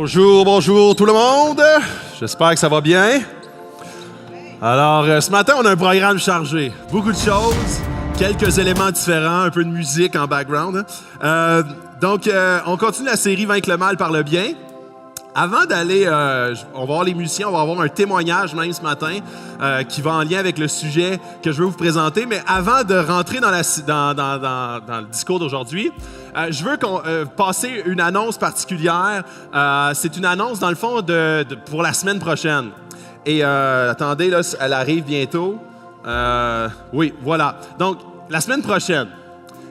Bonjour, bonjour tout le monde. J'espère que ça va bien. Alors, ce matin, on a un programme chargé. Beaucoup de choses, quelques éléments différents, un peu de musique en background. Donc, on continue la série « Vaincre le mal par le bien ». Avant d'aller, on va voir les musiciens, on va avoir un témoignage même ce matin qui va en lien avec le sujet que je veux vous présenter. Mais avant de rentrer dans le discours d'aujourd'hui, je veux passer une annonce particulière. C'est une annonce, dans le fond, pour la semaine prochaine. Et attendez, là, elle arrive bientôt. Oui, voilà. Donc, la semaine prochaine,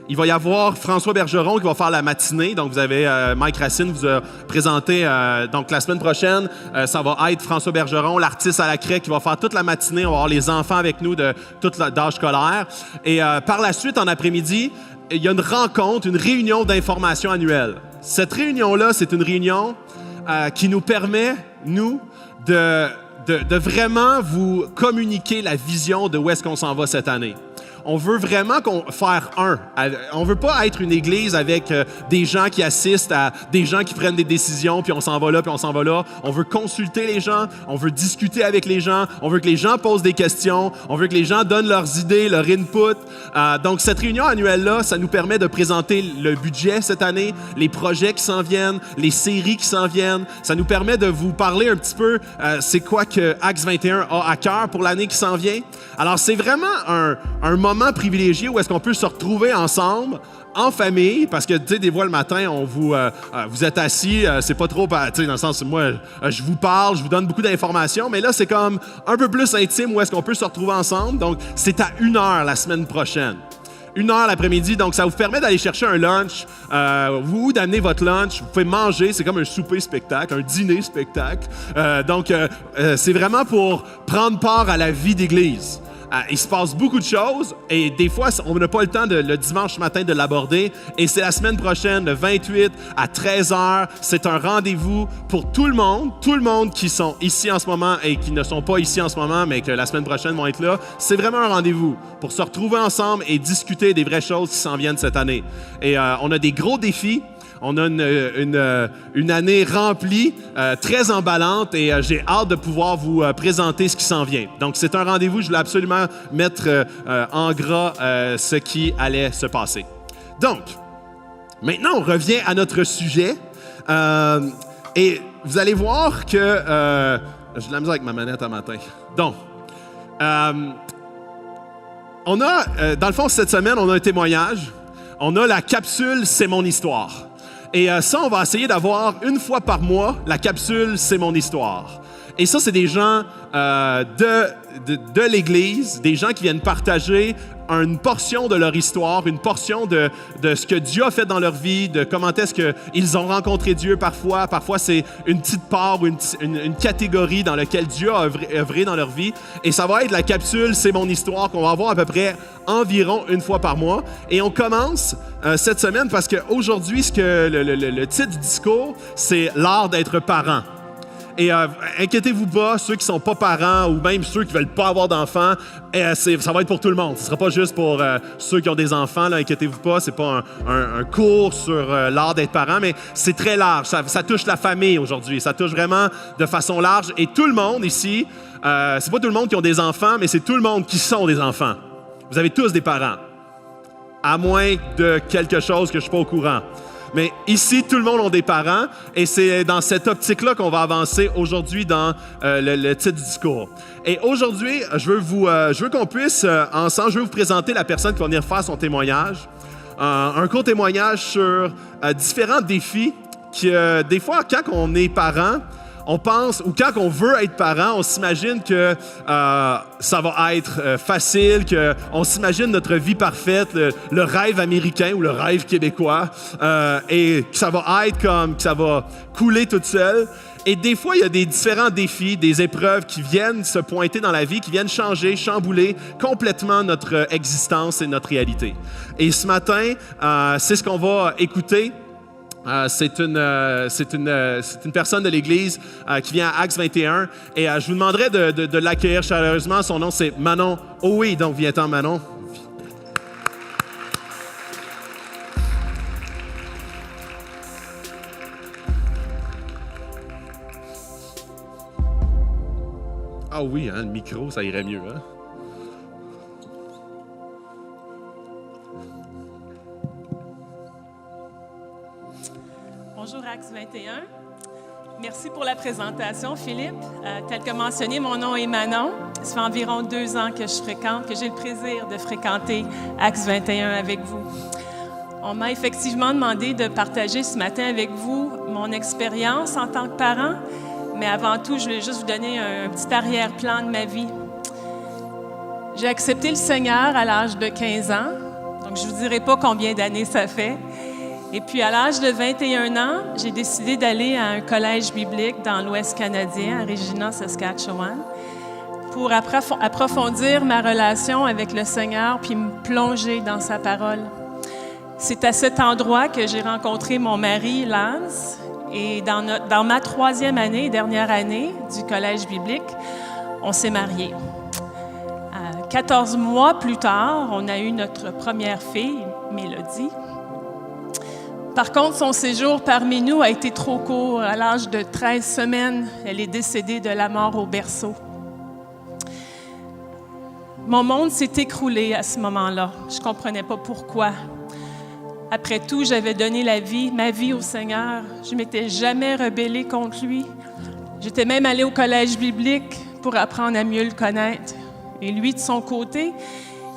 il va y avoir François Bergeron qui va faire la matinée. Donc, vous avez Mike Racine vous a présenté. Donc, la semaine prochaine, ça va être François Bergeron, l'artiste à la craie, qui va faire toute la matinée. On va avoir les enfants avec nous de toute d'âge scolaire. Et par la suite, en après-midi, il y a une rencontre, une réunion d'information annuelle. Cette réunion-là, c'est une réunion qui nous permet, nous, de vraiment vous communiquer la vision de où est-ce qu'on s'en va cette année. On veut vraiment faire un. On veut pas être une église avec des gens qui assistent à des gens qui prennent des décisions, puis on s'en va là, puis on s'en va là. On veut consulter les gens, on veut discuter avec les gens, on veut que les gens posent des questions, on veut que les gens donnent leurs idées, leur input. Donc, cette réunion annuelle-là, ça nous permet de présenter le budget cette année, les projets qui s'en viennent, les séries qui s'en viennent. Ça nous permet de vous parler un petit peu c'est quoi que Acts 21 a à cœur pour l'année qui s'en vient. Alors, c'est vraiment un moment privilégié où est-ce qu'on peut se retrouver ensemble en famille, parce que, tu sais, des fois, le matin, vous êtes assis, c'est pas trop, tu sais, dans le sens où moi, je vous parle, je vous donne beaucoup d'informations, mais là, c'est comme un peu plus intime où est-ce qu'on peut se retrouver ensemble. Donc, c'est à 1h la semaine prochaine. 1h l'après-midi, donc ça vous permet d'aller chercher un lunch ou d'amener votre lunch. Vous pouvez manger, c'est comme un souper-spectacle, un dîner-spectacle. Donc, c'est vraiment pour prendre part à la vie d'église. Il se passe beaucoup de choses et des fois, on n'a pas le temps le dimanche matin de l'aborder. Et c'est la semaine prochaine, le 28 à 13h. C'est un rendez-vous pour tout le monde qui sont ici en ce moment et qui ne sont pas ici en ce moment, mais que la semaine prochaine vont être là. C'est vraiment un rendez-vous pour se retrouver ensemble et discuter des vraies choses qui s'en viennent cette année. Et on a des gros défis. On a une année remplie, très emballante et j'ai hâte de pouvoir vous présenter ce qui s'en vient. Donc, c'est un rendez-vous. Je voulais absolument mettre en gras ce qui allait se passer. Donc, maintenant, on revient à notre sujet. Et vous allez voir que... j'ai de la misère avec ma manette à matin. Donc, on a, dans le fond, cette semaine, on a un témoignage. On a la capsule « C'est mon histoire ». Et ça, on va essayer d'avoir une fois par mois la capsule « C'est mon histoire ». Et ça, c'est des gens de l'Église, des gens qui viennent partager une portion de leur histoire, une portion de ce que Dieu a fait dans leur vie, de comment est-ce qu'ils ont rencontré Dieu parfois. Parfois, c'est une petite part ou une catégorie dans laquelle Dieu a œuvré dans leur vie. Et ça va être la capsule « C'est mon histoire » qu'on va avoir à peu près environ une fois par mois. Et on commence cette semaine parce qu'aujourd'hui, le titre du discours, c'est « L'art d'être parent ». Et inquiétez-vous pas, ceux qui ne sont pas parents ou même ceux qui ne veulent pas avoir d'enfants, ça va être pour tout le monde. Ce ne sera pas juste pour ceux qui ont des enfants, là, inquiétez-vous pas. Ce n'est pas un cours sur l'art d'être parent, mais c'est très large. Ça touche la famille aujourd'hui. Ça touche vraiment de façon large. Et tout le monde ici, c'est pas tout le monde qui ont des enfants, mais c'est tout le monde qui sont des enfants. Vous avez tous des parents, à moins de quelque chose que je ne suis pas au courant. Mais ici, tout le monde a des parents et c'est dans cette optique-là qu'on va avancer aujourd'hui dans le titre du discours. Et aujourd'hui, je veux qu'on puisse, ensemble, je veux vous présenter la personne qui va venir faire son témoignage. Un court témoignage sur différents défis qui, des fois, quand on est parent, on pense, ou quand on veut être parent, on s'imagine que ça va être facile, qu'on s'imagine notre vie parfaite, le rêve américain ou le rêve québécois, et que ça va être comme, que ça va couler toute seule. Et des fois, il y a des différents défis, des épreuves qui viennent se pointer dans la vie, qui viennent changer, chambouler complètement notre existence et notre réalité. Et ce matin, c'est ce qu'on va écouter. C'est une personne de l'Église qui vient à Acts 21 et je vous demanderai de l'accueillir chaleureusement. Son nom, c'est Manon. Oh oui, donc viens-t'en, Manon. Ah oui, hein, le micro, ça irait mieux. Hein? Bonjour Acts 21. Merci pour la présentation, Philippe. Tel que mentionné, mon nom est Manon. Ça fait environ 2 ans que j'ai le plaisir de fréquenter Acts 21 avec vous. On m'a effectivement demandé de partager ce matin avec vous mon expérience en tant que parent, mais avant tout, je voulais juste vous donner un petit arrière-plan de ma vie. J'ai accepté le Seigneur à l'âge de 15 ans, donc je ne vous dirai pas combien d'années ça fait. Et puis, à l'âge de 21 ans, j'ai décidé d'aller à un collège biblique dans l'Ouest canadien, à Regina, Saskatchewan, pour approfondir ma relation avec le Seigneur puis me plonger dans sa parole. C'est à cet endroit que j'ai rencontré mon mari, Lance, et dans ma 3e année, dernière année du collège biblique, on s'est mariés. 14 mois plus tard, on a eu notre première fille, Mélodie. Par contre, son séjour parmi nous a été trop court. À l'âge de 13 semaines, elle est décédée de la mort au berceau. Mon monde s'est écroulé à ce moment-là. Je ne comprenais pas pourquoi. Après tout, j'avais donné ma vie au Seigneur. Je ne m'étais jamais rebellée contre lui. J'étais même allée au collège biblique pour apprendre à mieux le connaître. Et lui, de son côté,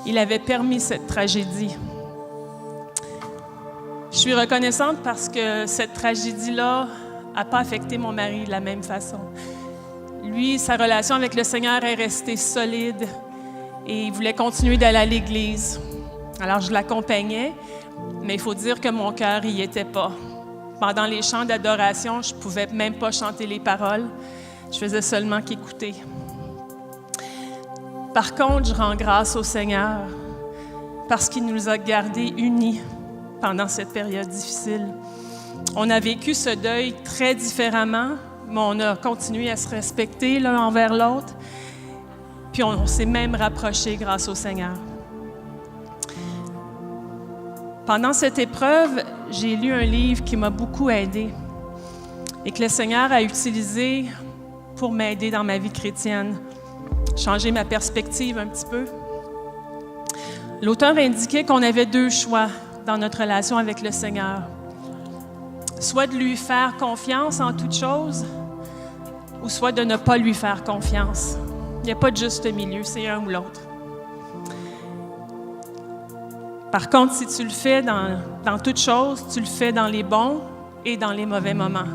il avait permis cette tragédie. Je suis reconnaissante parce que cette tragédie-là n'a pas affecté mon mari de la même façon. Lui, sa relation avec le Seigneur est restée solide et il voulait continuer d'aller à l'église. Alors, je l'accompagnais, mais il faut dire que mon cœur n'y était pas. Pendant les chants d'adoration, je ne pouvais même pas chanter les paroles. Je faisais seulement qu'écouter. Par contre, je rends grâce au Seigneur parce qu'il nous a gardés unis pendant cette période difficile. On a vécu ce deuil très différemment, mais on a continué à se respecter l'un envers l'autre, puis on s'est même rapprochés grâce au Seigneur. Pendant cette épreuve, j'ai lu un livre qui m'a beaucoup aidée et que le Seigneur a utilisé pour m'aider dans ma vie chrétienne, changer ma perspective un petit peu. L'auteur indiquait qu'on avait 2 choix dans notre relation avec le Seigneur. Soit de lui faire confiance en toutes choses, ou soit de ne pas lui faire confiance. Il n'y a pas de juste milieu, c'est un ou l'autre. Par contre, si tu le fais dans toutes choses, tu le fais dans les bons et dans les mauvais moments.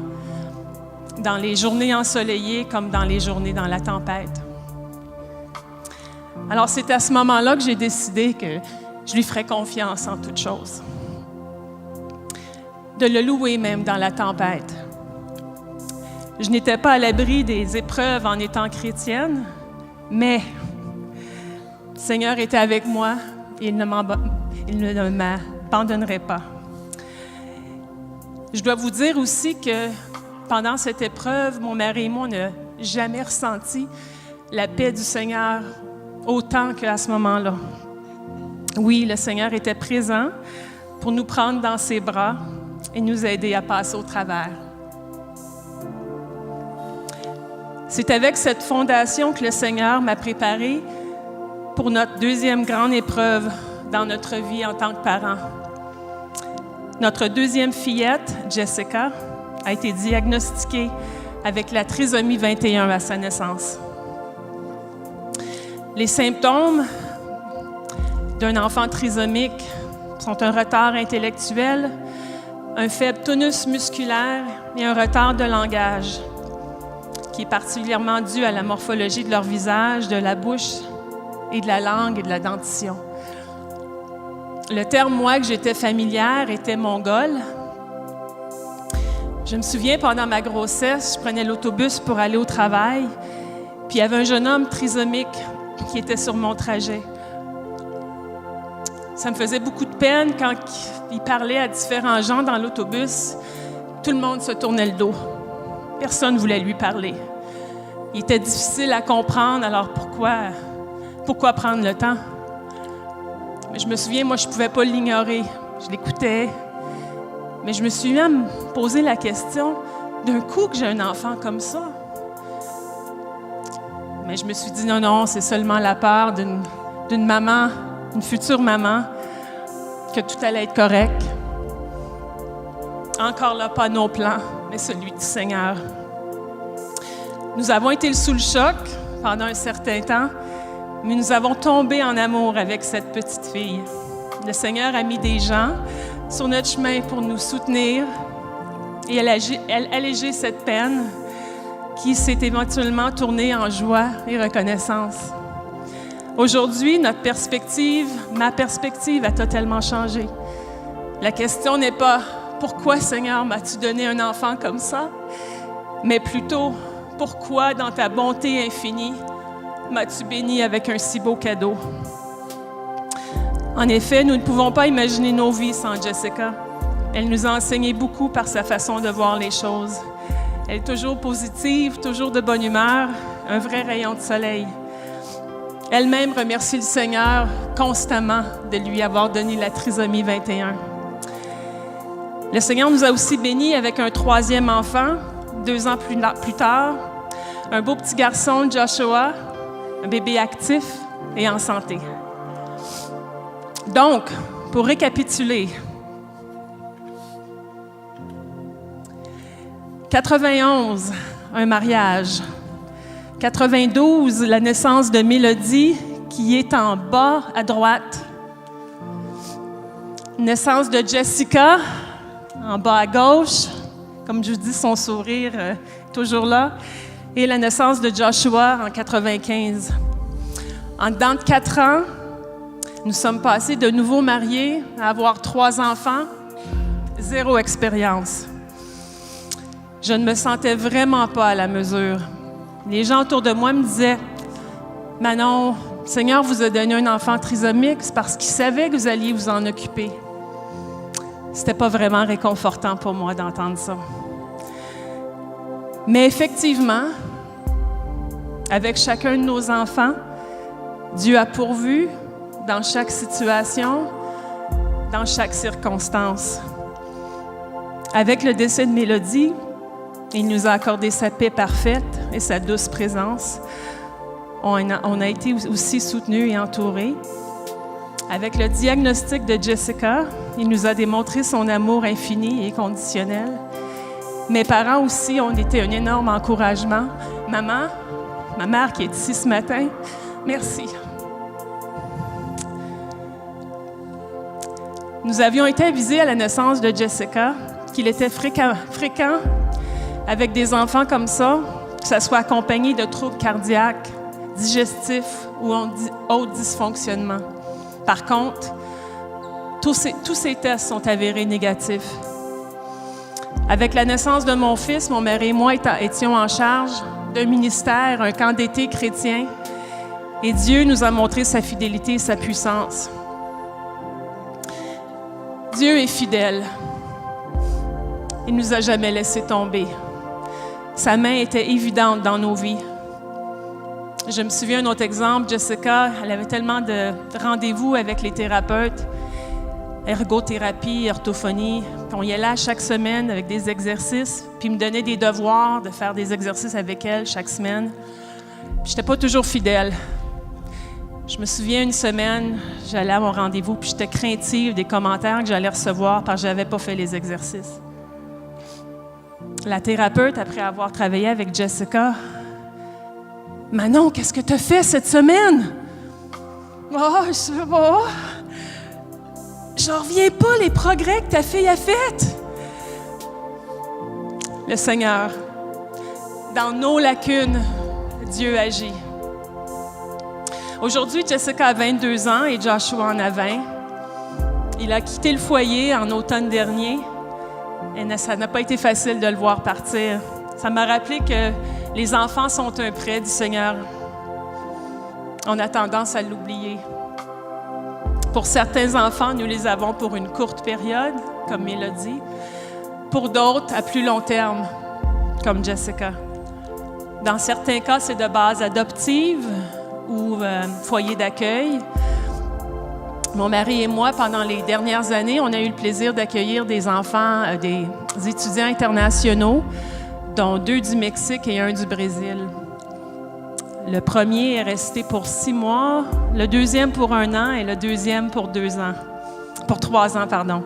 Dans les journées ensoleillées comme dans les journées dans la tempête. Alors, c'est à ce moment-là que j'ai décidé que je lui ferais confiance en toutes choses. De le louer même dans la tempête. Je n'étais pas à l'abri des épreuves en étant chrétienne, mais le Seigneur était avec moi et il ne m'abandonnerait pas. Je dois vous dire aussi que pendant cette épreuve, mon mari et moi, on n'a jamais ressenti la paix du Seigneur autant qu'à ce moment-là. Oui, le Seigneur était présent pour nous prendre dans ses bras et nous aider à passer au travers. C'est avec cette fondation que le Seigneur m'a préparée pour notre 2e grande épreuve dans notre vie en tant que parents. Notre 2e fillette, Jessica, a été diagnostiquée avec la trisomie 21 à sa naissance. Les symptômes d'un enfant trisomique sont un retard intellectuel, un faible tonus musculaire et un retard de langage, qui est particulièrement dû à la morphologie de leur visage, de la bouche et de la langue et de la dentition. Le terme, moi, que j'étais familière, était mongol. Je me souviens, pendant ma grossesse, je prenais l'autobus pour aller au travail, puis il y avait un jeune homme trisomique qui était sur mon trajet. Ça me faisait beaucoup de peine quand il parlait à différents gens dans l'autobus. Tout le monde se tournait le dos. Personne ne voulait lui parler. Il était difficile à comprendre, alors pourquoi prendre le temps? Mais je me souviens, moi, je ne pouvais pas l'ignorer. Je l'écoutais. Mais je me suis même posé la question, d'un coup que j'ai un enfant comme ça, Mais je me suis dit, non, c'est seulement la peur d'une maman, une future maman, que tout allait être correct. Encore là, pas nos plans, mais celui du Seigneur. Nous avons été sous le choc pendant un certain temps, mais nous avons tombé en amour avec cette petite fille. Le Seigneur a mis des gens sur notre chemin pour nous soutenir et alléger cette peine qui s'est éventuellement tournée en joie et reconnaissance. Aujourd'hui, ma perspective a totalement changé. La question n'est pas « Pourquoi, Seigneur, m'as-tu donné un enfant comme ça? » mais plutôt « Pourquoi, dans ta bonté infinie, m'as-tu béni avec un si beau cadeau? » En effet, nous ne pouvons pas imaginer nos vies sans Jessica. Elle nous a enseigné beaucoup par sa façon de voir les choses. Elle est toujours positive, toujours de bonne humeur, un vrai rayon de soleil. Elle-même remercie le Seigneur constamment de lui avoir donné la trisomie 21. Le Seigneur nous a aussi bénis avec un 3e enfant, 2 ans plus tard, un beau petit garçon, Joshua, un bébé actif et en santé. Donc, pour récapituler, 91, un mariage. 92, la naissance de Mélodie, qui est en bas à droite. Naissance de Jessica, en bas à gauche. Comme je vous dis, son sourire toujours là. Et la naissance de Joshua en 95. En dedans de 4 ans, nous sommes passés de nouveau mariés à avoir 3 enfants, 0 expérience. Je ne me sentais vraiment pas à la mesure. Les gens autour de moi me disaient « Manon, le Seigneur vous a donné un enfant trisomique, c'est parce qu'il savait que vous alliez vous en occuper. » C'était pas vraiment réconfortant pour moi d'entendre ça. Mais effectivement, avec chacun de nos enfants, Dieu a pourvu dans chaque situation, dans chaque circonstance. Avec le décès de Mélodie, il nous a accordé sa paix parfaite et sa douce présence. On a été aussi soutenus et entourés. Avec le diagnostic de Jessica, il nous a démontré son amour infini et conditionnel. Mes parents aussi ont été un énorme encouragement. Maman, ma mère qui est ici ce matin, merci. Nous avions été avisés à la naissance de Jessica qu'il était fréquent avec des enfants comme ça, que ce soit accompagné de troubles cardiaques, digestifs ou autres dysfonctionnements. Par contre, tous ces tests sont avérés négatifs. Avec la naissance de mon fils, mon mari et moi étions en charge d'un ministère, un camp d'été chrétien, et Dieu nous a montré sa fidélité et sa puissance. Dieu est fidèle. Il ne nous a jamais laissé tomber. Sa main était évidente dans nos vies. Je me souviens d'un autre exemple, Jessica, elle avait tellement de rendez-vous avec les thérapeutes, ergothérapie, orthophonie. Puis on y allait chaque semaine avec des exercices, puis il me donnait des devoirs de faire des exercices avec elle chaque semaine. Puis j'étais pas toujours fidèle. Je me souviens une semaine, j'allais à mon rendez-vous, puis j'étais craintive des commentaires que j'allais recevoir parce que j'avais pas fait les exercices. La thérapeute, après avoir travaillé avec Jessica, « Manon, qu'est-ce que tu as fait cette semaine? »« Oh, je sais pas. Je reviens pas les progrès que ta fille a fait. » Le Seigneur, dans nos lacunes, Dieu agit. Aujourd'hui, Jessica a 22 ans et Joshua en a 20. Il a quitté le foyer en automne dernier. Et ça n'a pas été facile de le voir partir. Ça m'a rappelé que les enfants sont un prêt du Seigneur. On a tendance à l'oublier. Pour certains enfants, nous les avons pour une courte période, comme Mélodie. Pour d'autres, à plus long terme, comme Jessica. Dans certains cas, c'est de base adoptive ou foyer d'accueil. Mon mari et moi, pendant les dernières années, on a eu le plaisir d'accueillir des enfants, des étudiants internationaux, dont 2 du Mexique et 1 du Brésil. Le premier est resté pour 6 mois, le deuxième pour 1 an et le deuxième pour 3 ans, pardon.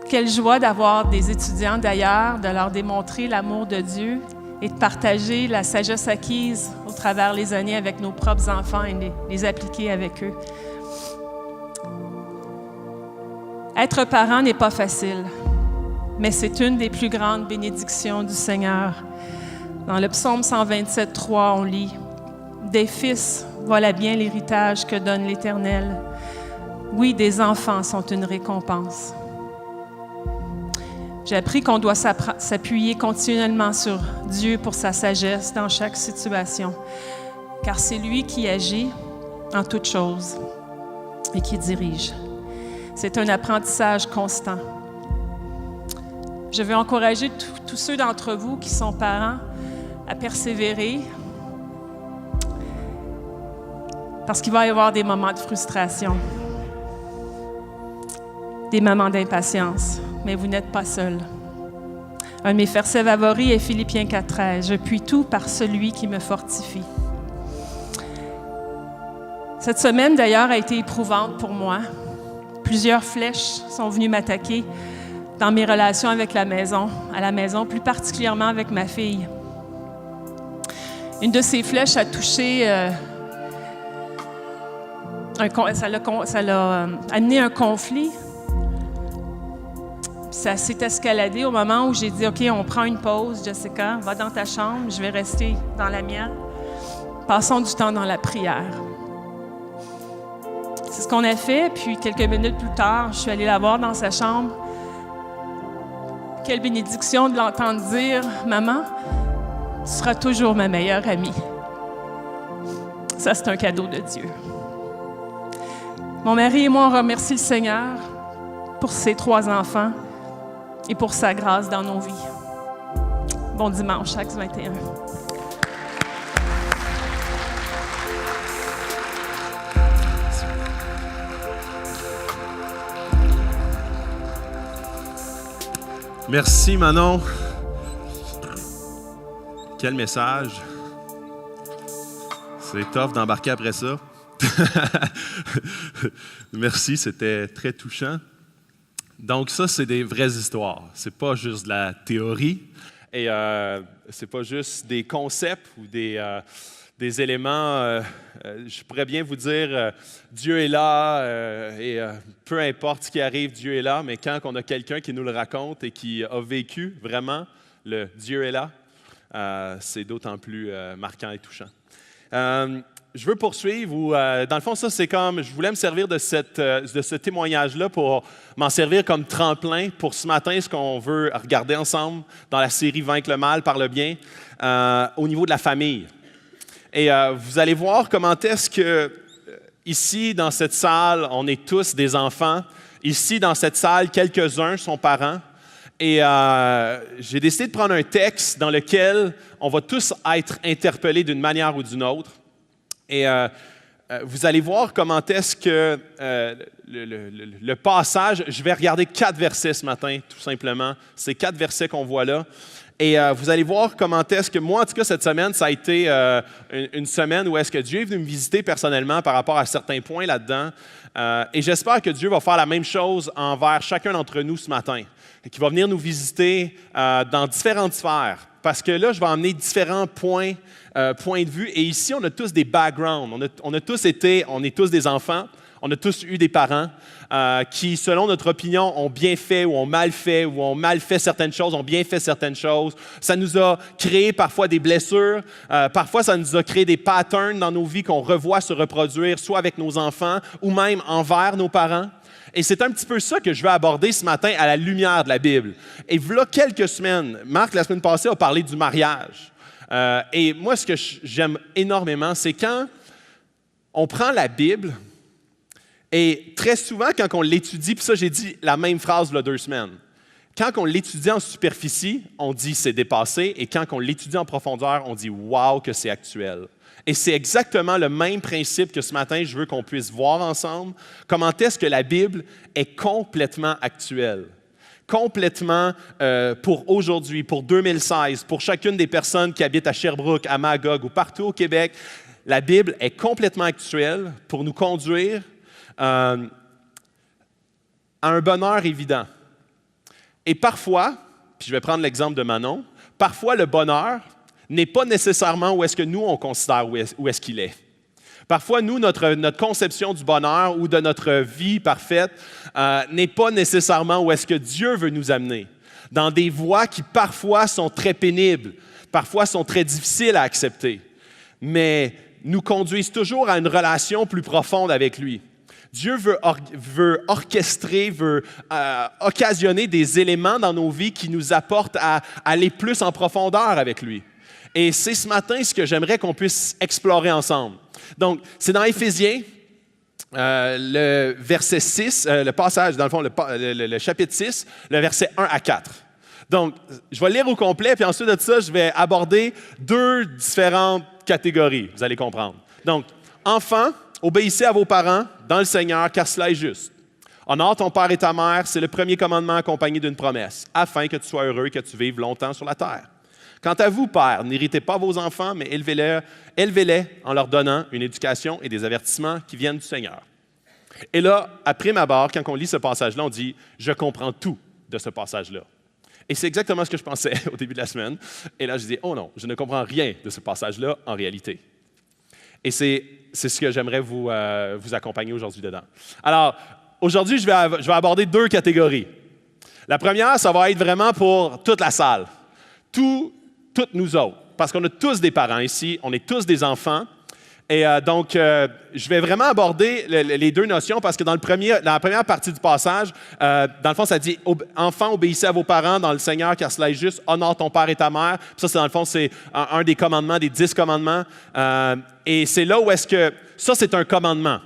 Quelle joie d'avoir des étudiants d'ailleurs, de leur démontrer l'amour de Dieu et de partager la sagesse acquise au travers les années avec nos propres enfants et les appliquer avec eux. Être parent n'est pas facile, mais c'est une des plus grandes bénédictions du Seigneur. Dans le psaume 127, 3, on lit « Des fils, voilà bien l'héritage que donne l'Éternel. Oui, des enfants sont une récompense. » J'ai appris qu'on doit s'appuyer continuellement sur Dieu pour sa sagesse dans chaque situation, car c'est lui qui agit en toutes choses et qui dirige. C'est un apprentissage constant. Je veux encourager tous ceux d'entre vous qui sont parents à persévérer, parce qu'il va y avoir des moments de frustration, des moments d'impatience. Mais vous n'êtes pas seul. Un de mes versets favoris est Philippiens 4,13. Je puis tout par celui qui me fortifie. Cette semaine, d'ailleurs, a été éprouvante pour moi. Plusieurs flèches sont venues m'attaquer dans mes relations avec à la maison, plus particulièrement avec ma fille. Une de ces flèches a touché, ça l'a amené un conflit. Ça s'est escaladé au moment où j'ai dit « OK, on prend une pause, Jessica, va dans ta chambre, je vais rester dans la mienne. Passons du temps dans la prière. » C'est ce qu'on a fait, puis quelques minutes plus tard, je suis allée la voir dans sa chambre. Quelle bénédiction de l'entendre dire « Maman, tu seras toujours ma meilleure amie. » Ça, c'est un cadeau de Dieu. Mon mari et moi, on remercie le Seigneur pour ses 3 enfants et pour sa grâce dans nos vies. Bon dimanche, Acts 21. Merci Manon. Quel message. C'est tough d'embarquer après ça. Merci, c'était très touchant. Donc ça, c'est des vraies histoires. C'est pas juste de la théorie et c'est pas juste des concepts ou des éléments. Je pourrais bien vous dire, Dieu est là et peu importe ce qui arrive, Dieu est là. Mais quand on a quelqu'un qui nous le raconte et qui a vécu vraiment le Dieu est là, c'est d'autant plus marquant et touchant. Je veux poursuivre, ou dans le fond, ça, c'est comme, je voulais me servir de ce témoignage-là pour m'en servir comme tremplin pour ce matin, ce qu'on veut regarder ensemble dans la série « Vaincre le mal par le bien » au niveau de la famille. Et vous allez voir comment est-ce que, ici, dans cette salle, on est tous des enfants. Ici, dans cette salle, quelques-uns sont parents. Et j'ai décidé de prendre un texte dans lequel on va tous être interpellés d'une manière ou d'une autre. Et vous allez voir comment est-ce que le passage, je vais regarder 4 versets ce matin, tout simplement. C'est 4 versets qu'on voit là. Et vous allez voir comment est-ce que moi, en tout cas, cette semaine, ça a été une semaine où est-ce que Dieu est venu me visiter personnellement par rapport à certains points là-dedans. Et j'espère que Dieu va faire la même chose envers chacun d'entre nous ce matin, et qu'il va venir nous visiter dans différentes sphères. Parce que là, je vais emmener différents points de vue. Et ici, on a tous des backgrounds. On est tous des enfants. On a tous eu des parents qui, selon notre opinion, ont bien fait ou ont mal fait certaines choses, ont bien fait certaines choses. Ça nous a créé parfois des blessures. Parfois, ça nous a créé des patterns dans nos vies qu'on revoit se reproduire, soit avec nos enfants ou même envers nos parents. Et c'est un petit peu ça que je vais aborder ce matin à la lumière de la Bible. Et voilà quelques semaines, Marc, la semaine passée, a parlé du mariage. Et moi, ce que j'aime énormément, c'est quand on prend la Bible et très souvent, quand on l'étudie, puis ça, j'ai dit la même phrase il y a 2 semaines. Quand on l'étudie en superficie, on dit c'est dépassé, et quand on l'étudie en profondeur, on dit wow que c'est actuel. Et c'est exactement le même principe que ce matin, je veux qu'on puisse voir ensemble. Comment est-ce que la Bible est complètement actuelle? complètement pour aujourd'hui, pour 2016, pour chacune des personnes qui habitent à Sherbrooke, à Magog ou partout au Québec. La Bible est complètement actuelle pour nous conduire à un bonheur évident. Et parfois, puis je vais prendre l'exemple de Manon, parfois le bonheur n'est pas nécessairement où est-ce que nous, on considère où est-ce qu'il est. Parfois, nous, notre conception du bonheur ou de notre vie parfaite n'est pas nécessairement où est-ce que Dieu veut nous amener. Dans des voies qui parfois sont très pénibles, parfois sont très difficiles à accepter, mais nous conduisent toujours à une relation plus profonde avec lui. Dieu veut orchestrer, veut occasionner des éléments dans nos vies qui nous apportent à aller plus en profondeur avec lui. Et c'est ce matin ce que j'aimerais qu'on puisse explorer ensemble. Donc, c'est dans Éphésiens, le verset 6, le passage, dans le fond, le chapitre 6, le verset 1 à 4. Donc, je vais lire au complet, puis ensuite de ça, je vais aborder 2 différentes catégories, vous allez comprendre. Donc, enfants, obéissez à vos parents dans le Seigneur, car cela est juste. Honore ton père et ta mère, c'est le premier commandement accompagné d'une promesse, afin que tu sois heureux et que tu vives longtemps sur la terre. Quant à vous, pères, n'héritez pas vos enfants, mais élevez-les en leur donnant une éducation et des avertissements qui viennent du Seigneur. Et là, à prime abord, quand on lit ce passage-là, on dit « Je comprends tout de ce passage-là ». Et c'est exactement ce que je pensais au début de la semaine. Et là, je dis « Oh non, je ne comprends rien de ce passage-là en réalité ». Et c'est ce que j'aimerais vous accompagner aujourd'hui dedans. Alors, aujourd'hui, je vais aborder 2 catégories. La première, ça va être vraiment pour toute la salle. Toutes nous autres, parce qu'on a tous des parents ici, on est tous des enfants. Et donc, je vais vraiment aborder les 2 notions parce que dans la première partie du passage, dans le fond, ça dit « Enfants, obéissez à vos parents dans le Seigneur, car cela est juste. Honore ton père et ta mère. » Ça, c'est dans le fond, c'est un des commandements, des 10 commandements. Et c'est là où est-ce que... Ça, c'est un commandement.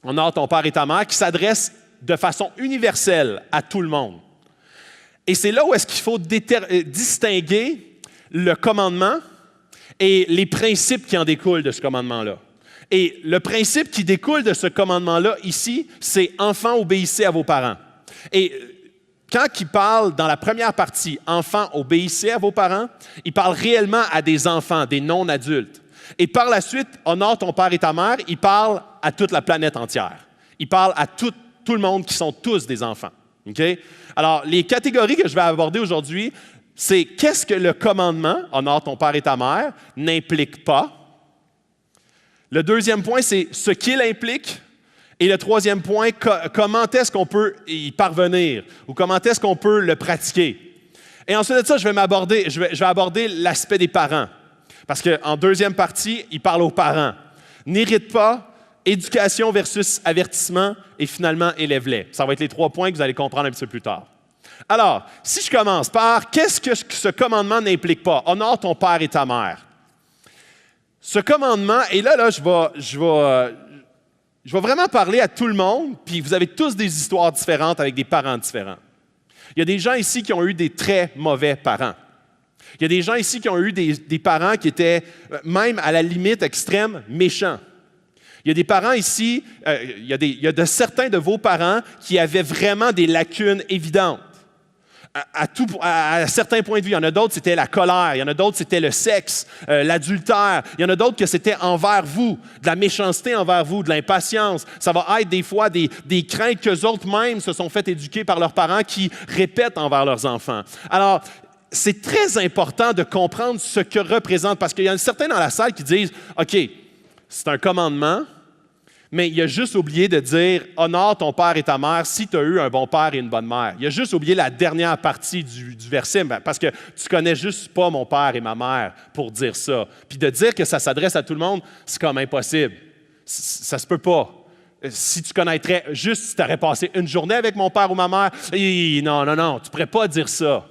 Honore ton père et ta mère qui s'adresse de façon universelle à tout le monde. Et c'est là où est-ce qu'il faut distinguer le commandement et les principes qui en découlent de ce commandement-là. Et le principe qui découle de ce commandement-là ici, c'est « Enfants, obéissez à vos parents ». Et quand il parle dans la première partie « Enfants, obéissez à vos parents », il parle réellement à des enfants, des non-adultes. Et par la suite, « Honore ton père et ta mère », il parle à toute la planète entière. Il parle à tout le monde qui sont tous des enfants. Okay? Alors, les catégories que je vais aborder aujourd'hui, c'est qu'est-ce que le commandement, honore ton père et ta mère, n'implique pas. Le deuxième point, c'est ce qu'il implique. Et le troisième point, comment est-ce qu'on peut y parvenir ou comment est-ce qu'on peut le pratiquer. Et ensuite de ça, je vais aborder l'aspect des parents. Parce qu'en deuxième partie, il parle aux parents. N'hérite pas, éducation versus avertissement et finalement, élève-les. Ça va être les 3 points que vous allez comprendre un petit peu plus tard. Alors, si je commence par qu'est-ce que ce commandement n'implique pas? Honore ton père et ta mère. Ce commandement, et là je vais vraiment parler à tout le monde, puis vous avez tous des histoires différentes avec des parents différents. Il y a des gens ici qui ont eu des très mauvais parents. Il y a des gens ici qui ont eu des parents qui étaient même à la limite extrême méchants. Il y a des parents ici, il y a certains de vos parents qui avaient vraiment des lacunes évidentes. À certains points de vue. Il y en a d'autres, c'était la colère. Il y en a d'autres, c'était le sexe, l'adultère. Il y en a d'autres que c'était envers vous, de la méchanceté envers vous, de l'impatience. Ça va être des fois des craintes qu'eux autres même se sont fait éduquer par leurs parents qui répètent envers leurs enfants. Alors, c'est très important de comprendre ce que représente, parce qu'il y en a certains dans la salle qui disent « OK, c'est un commandement, mais il a juste oublié de dire « Honore ton père et ta mère si tu as eu un bon père et une bonne mère. » Il a juste oublié la dernière partie du verset, parce que tu connais juste pas mon père et ma mère pour dire ça. Puis de dire que ça s'adresse à tout le monde, c'est comme impossible. Ça se peut pas. Si tu connaîtrais juste si tu aurais passé une journée avec mon père ou ma mère, non, tu pourrais pas dire ça.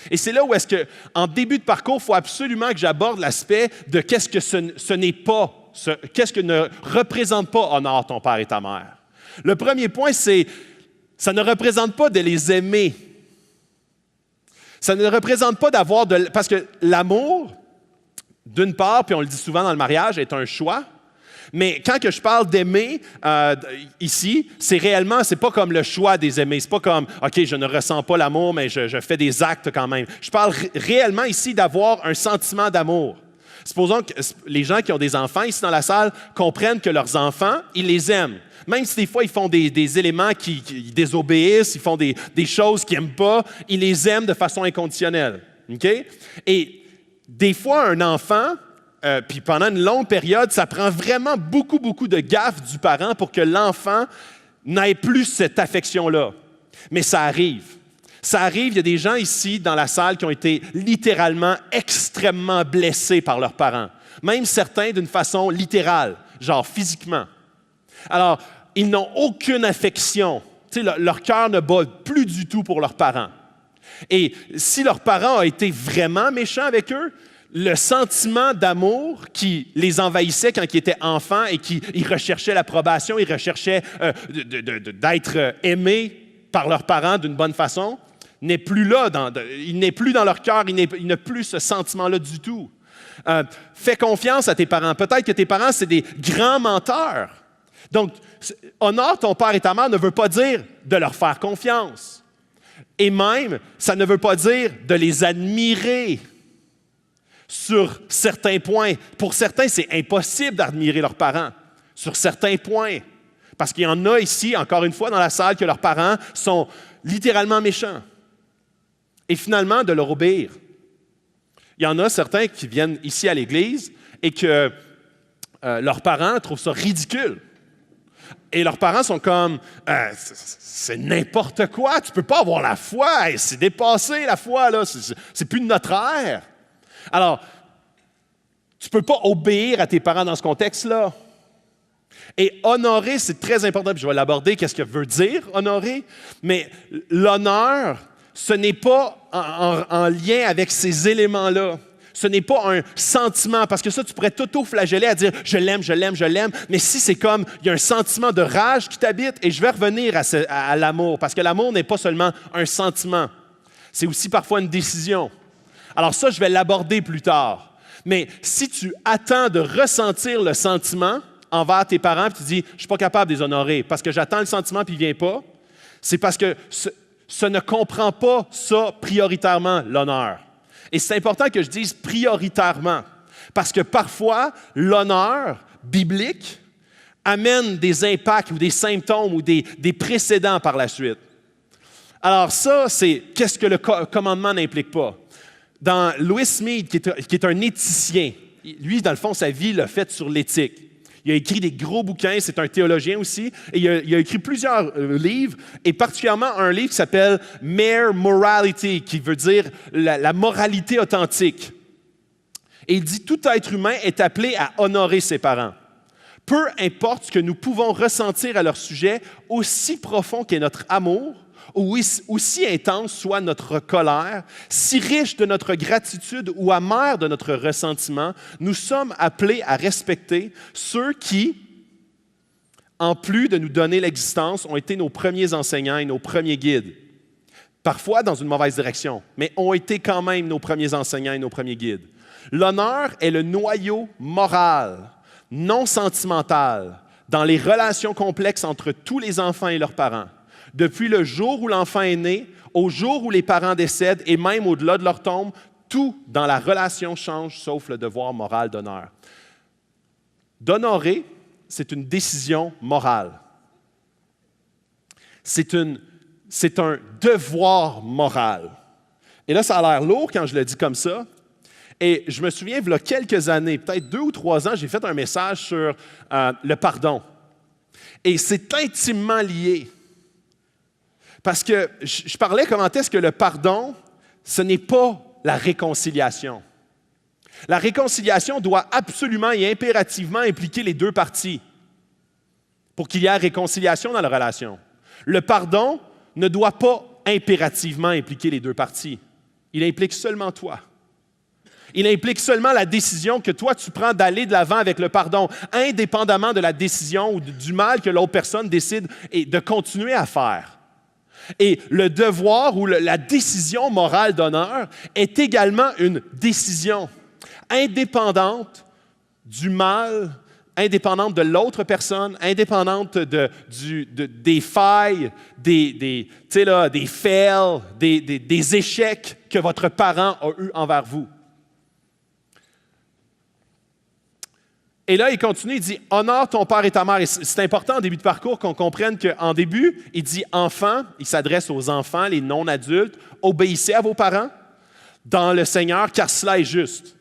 Et c'est là où est-ce qu'en début de parcours, il faut absolument que j'aborde l'aspect de qu'est-ce que ce n'est pas. Qu'est-ce que ne représente pas honore ton père et ta mère? Le premier point, c'est ça ne représente pas de les aimer. Ça ne représente pas d'avoir parce que l'amour, d'une part, puis on le dit souvent dans le mariage, est un choix, Mais quand que je parle d'aimer ici, c'est pas comme le choix des aimés. C'est pas comme, OK, je ne ressens pas l'amour, mais je fais des actes quand même. Je parle réellement ici d'avoir un sentiment d'amour. Supposons que les gens qui ont des enfants ici dans la salle comprennent que leurs enfants, ils les aiment. Même si des fois, ils font des éléments qui désobéissent, ils font des choses qu'ils n'aiment pas, ils les aiment de façon inconditionnelle. OK? Et des fois, un enfant, puis pendant une longue période, ça prend vraiment beaucoup, beaucoup de gaffes du parent pour que l'enfant n'ait plus cette affection-là. Mais ça arrive. Ça arrive, il y a des gens ici dans la salle qui ont été littéralement extrêmement blessés par leurs parents. Même certains d'une façon littérale, genre physiquement. Alors, ils n'ont aucune affection. Tu sais, leur cœur ne bat plus du tout pour leurs parents. Et si leurs parents ont été vraiment méchants avec eux, le sentiment d'amour qui les envahissait quand ils étaient enfants et qu'ils recherchaient l'approbation, ils recherchaient d'être aimés par leurs parents d'une bonne façon, n'est plus là, il n'est plus dans leur cœur, il n'a plus ce sentiment-là du tout. Fais confiance à tes parents. Peut-être que tes parents, c'est des grands menteurs. Donc, honore ton père et ta mère ne veut pas dire de leur faire confiance. Et même, ça ne veut pas dire de les admirer sur certains points. Pour certains, c'est impossible d'admirer leurs parents sur certains points. Parce qu'il y en a ici, encore une fois, dans la salle, que leurs parents sont littéralement méchants. Et finalement, de leur obéir. Il y en a certains qui viennent ici à l'Église et que leurs parents trouvent ça ridicule. Et leurs parents sont comme, c'est n'importe quoi, tu ne peux pas avoir la foi, hey, c'est dépassé la foi, là, c'est plus de notre ère. Alors, tu ne peux pas obéir à tes parents dans ce contexte-là. Et honorer, c'est très important, puis je vais l'aborder, qu'est-ce que veut dire honorer, mais l'honneur, ce n'est pas en lien avec ces éléments-là. Ce n'est pas un sentiment, parce que ça, tu pourrais t'auto-flageller à dire « je l'aime, je l'aime, je l'aime », mais si c'est comme, il y a un sentiment de rage qui t'habite, et je vais revenir à l'amour, parce que l'amour n'est pas seulement un sentiment, c'est aussi parfois une décision. Alors ça, je vais l'aborder plus tard. Mais si tu attends de ressentir le sentiment envers tes parents, puis tu dis « je ne suis pas capable de les honorer, parce que j'attends le sentiment, puis il ne vient pas », c'est parce que ce ne comprend pas ça prioritairement, l'honneur. Et c'est important que je dise prioritairement, parce que parfois, l'honneur biblique amène des impacts ou des symptômes ou des précédents par la suite. Alors ça, c'est qu'est-ce que le commandement n'implique pas. Dans Louis Smith, qui est un éthicien, lui, dans le fond, sa vie l'a faite sur l'éthique. Il a écrit des gros bouquins, c'est un théologien aussi, et il a écrit plusieurs livres, et particulièrement un livre qui s'appelle « Mere Morality », qui veut dire la moralité authentique. Et il dit « Tout être humain est appelé à honorer ses parents. Peu importe ce que nous pouvons ressentir à leur sujet, aussi profond qu'est notre amour, ou aussi intense soit notre colère, si riche de notre gratitude ou amère de notre ressentiment, nous sommes appelés à respecter ceux qui, en plus de nous donner l'existence, ont été nos premiers enseignants et nos premiers guides. Parfois dans une mauvaise direction, mais ont été quand même nos premiers enseignants et nos premiers guides. L'honneur est le noyau moral, non sentimental, dans les relations complexes entre tous les enfants et leurs parents. Depuis le jour où l'enfant est né, au jour où les parents décèdent et même au-delà de leur tombe, tout dans la relation change sauf le devoir moral d'honneur. D'honorer, c'est une décision morale. C'est un devoir moral. Et là, ça a l'air lourd quand je le dis comme ça. Et je me souviens, il y a quelques années, peut-être 2 ou 3 ans, j'ai fait un message sur le pardon. Et c'est intimement lié. Parce que je parlais comment est-ce que le pardon, ce n'est pas la réconciliation. La réconciliation doit absolument et impérativement impliquer les deux parties pour qu'il y ait réconciliation dans la relation. Le pardon ne doit pas impérativement impliquer les deux parties. Il implique seulement toi. Il implique seulement la décision que toi, tu prends d'aller de l'avant avec le pardon, indépendamment de la décision ou du mal que l'autre personne décide de continuer à faire. Et le devoir ou la décision morale d'honneur est également une décision indépendante du mal indépendante de l'autre personne, indépendante des failles, des fails, des échecs que votre parent a eus envers vous. Et là, il continue, il dit « Honore ton père et ta mère ». Et c'est important en début de parcours qu'on comprenne qu'en début, il dit « Enfants », il s'adresse aux enfants, les non-adultes, « Obéissez à vos parents dans le Seigneur, car cela est juste ».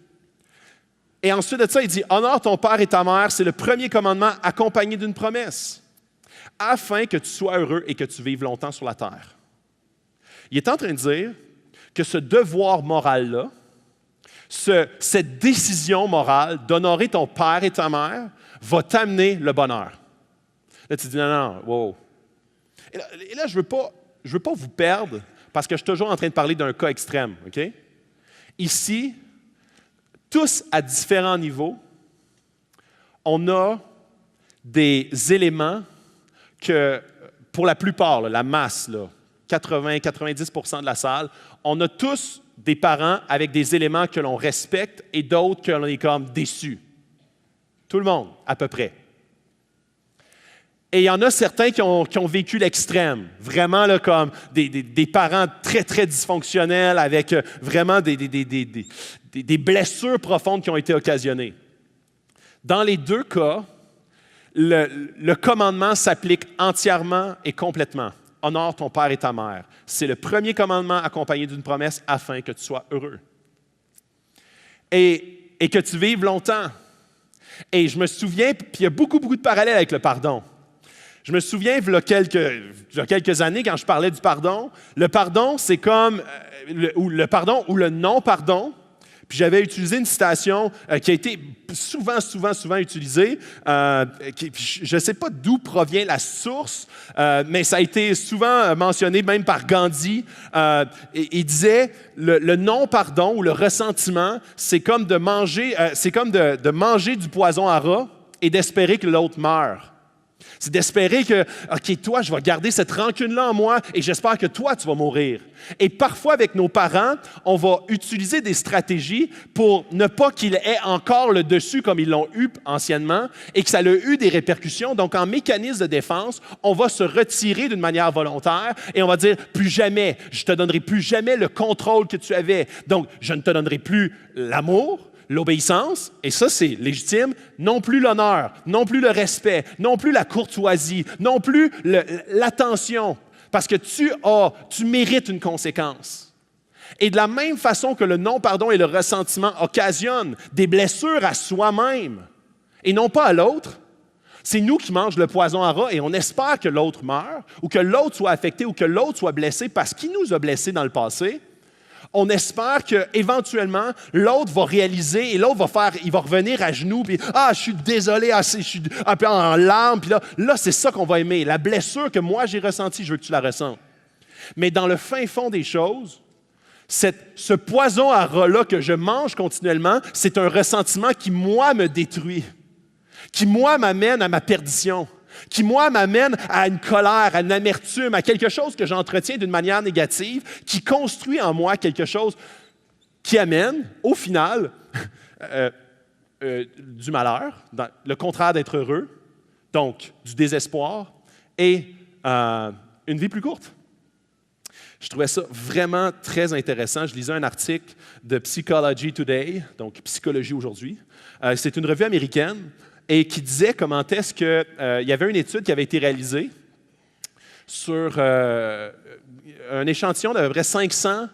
Et ensuite de ça, il dit « Honore ton père et ta mère », c'est le premier commandement accompagné d'une promesse, afin que tu sois heureux et que tu vives longtemps sur la terre. Il est en train de dire que ce devoir moral-là, cette décision morale d'honorer ton père et ta mère va t'amener le bonheur. Là, tu dis, non, wow. Et là je veux pas vous perdre parce que je suis toujours en train de parler d'un cas extrême, OK? Ici, tous à différents niveaux, on a des éléments que, pour la plupart, là, la masse, 80-90% de la salle, on a tous des parents avec des éléments que l'on respecte et d'autres que l'on est comme déçus. Tout le monde, à peu près. Et il y en a certains qui ont vécu l'extrême, vraiment là, comme des parents très, très dysfonctionnels avec vraiment des blessures profondes qui ont été occasionnées. Dans les deux cas, le commandement s'applique entièrement et complètement. Honore ton père et ta mère. C'est le premier commandement accompagné d'une promesse afin que tu sois heureux. Et que tu vives longtemps. Et je me souviens, puis il y a beaucoup, beaucoup de parallèles avec le pardon. Je me souviens, il y a quelques années, quand je parlais du pardon, le pardon, c'est comme le pardon ou le non-pardon. Puis j'avais utilisé une citation qui a été souvent utilisée. Je ne sais pas d'où provient la source, mais ça a été souvent mentionné même par Gandhi. Il disait le non-pardon ou le ressentiment, c'est comme de manger, de manger du poison à rat et d'espérer que l'autre meure. C'est d'espérer que, OK, toi, je vais garder cette rancune-là en moi et j'espère que toi, tu vas mourir. Et parfois, avec nos parents, on va utiliser des stratégies pour ne pas qu'ils aient encore le dessus comme ils l'ont eu anciennement et que ça a eu des répercussions. Donc, en mécanisme de défense, on va se retirer d'une manière volontaire et on va dire, plus jamais, je te donnerai plus jamais le contrôle que tu avais. Donc, je ne te donnerai plus l'amour, l'obéissance, et ça c'est légitime, non plus l'honneur, non plus le respect, non plus la courtoisie, non plus l'attention, parce que tu mérites une conséquence. Et de la même façon que le non-pardon et le ressentiment occasionnent des blessures à soi-même et non pas à l'autre, c'est nous qui mangeons le poison à rat et on espère que l'autre meure ou que l'autre soit affecté ou que l'autre soit blessé parce qu'il nous a blessés dans le passé. On espère qu'éventuellement, l'autre va réaliser et l'autre il va revenir à genoux, puis « Ah, je suis désolé, je suis un peu en larmes. » Puis là, c'est ça qu'on va aimer. La blessure que moi, j'ai ressentie, je veux que tu la ressentes. Mais dans le fin fond des choses, ce poison à rat-là que je mange continuellement, c'est un ressentiment qui, moi, me détruit, qui, moi, m'amène à ma perdition, qui, moi, m'amène à une colère, à une amertume, à quelque chose que j'entretiens d'une manière négative, qui construit en moi quelque chose qui amène, au final, du malheur, le contraire d'être heureux, donc du désespoir et une vie plus courte. Je trouvais ça vraiment très intéressant. Je lisais un article de Psychology Today, donc Psychologie aujourd'hui. C'est une revue américaine et qui disait comment est-ce qu'il y avait une étude qui avait été réalisée sur un échantillon d'à peu près 500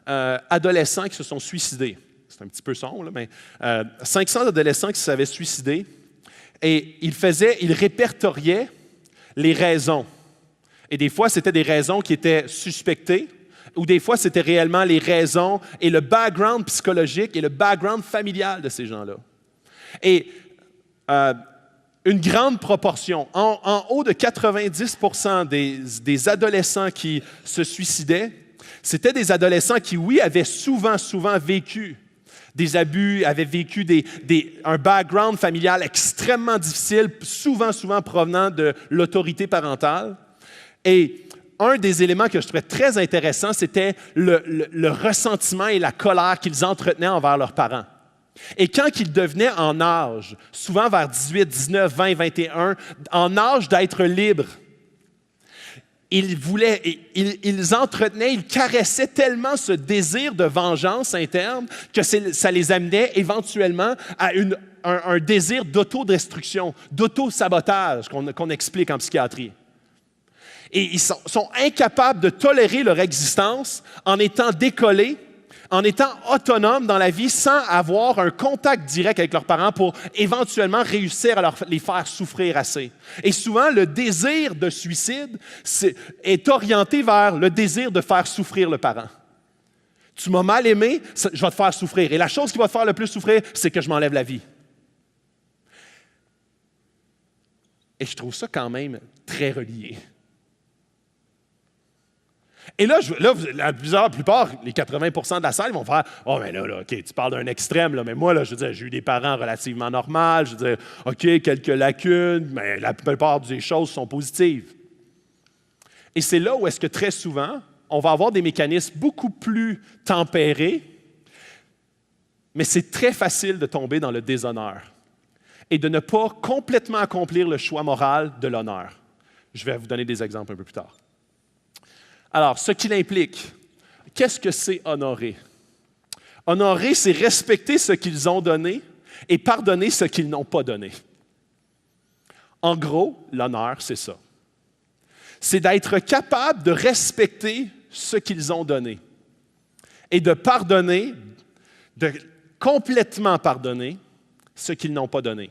adolescents qui se sont suicidés. C'est un petit peu sombre, là, mais 500 adolescents qui s'avaient suicidés et ils répertoriaient les raisons. Et des fois, c'était des raisons qui étaient suspectées, ou des fois, c'était réellement les raisons et le background psychologique et le background familial de ces gens-là. Et une grande proportion, en haut de 90% des adolescents qui se suicidaient, c'était des adolescents qui, oui, avaient souvent vécu des abus, avaient vécu un background familial extrêmement difficile, souvent provenant de l'autorité parentale. Et un des éléments que je trouvais très intéressant, c'était le ressentiment et la colère qu'ils entretenaient envers leurs parents. Et quand ils devenaient en âge, souvent vers 18, 19, 20, 21, en âge d'être libres, ils entretenaient, ils caressaient tellement ce désir de vengeance interne que ça les amenait éventuellement à un désir d'autodestruction, d'auto-sabotage qu'on explique en psychiatrie. Et ils sont incapables de tolérer leur existence en étant décollés, en étant autonomes dans la vie sans avoir un contact direct avec leurs parents pour éventuellement réussir à les faire souffrir assez. Et souvent, le désir de suicide est orienté vers le désir de faire souffrir le parent. Tu m'as mal aimé, je vais te faire souffrir. Et la chose qui va te faire le plus souffrir, c'est que je m'enlève la vie. Et je trouve ça quand même très relié. Et là, la plupart, les 80% de la salle vont faire « Oh, mais là, OK, tu parles d'un extrême, là, mais moi, là, je veux dire, j'ai eu des parents relativement normaux, je veux dire, OK, quelques lacunes, mais la plupart des choses sont positives. » Et c'est là où est-ce que très souvent, on va avoir des mécanismes beaucoup plus tempérés, mais c'est très facile de tomber dans le déshonneur et de ne pas complètement accomplir le choix moral de l'honneur. Je vais vous donner des exemples un peu plus tard. Alors, ce qu'il implique, qu'est-ce que c'est honorer? Honorer, c'est respecter ce qu'ils ont donné et pardonner ce qu'ils n'ont pas donné. En gros, l'honneur, c'est ça. C'est d'être capable de respecter ce qu'ils ont donné et de pardonner, de complètement pardonner ce qu'ils n'ont pas donné.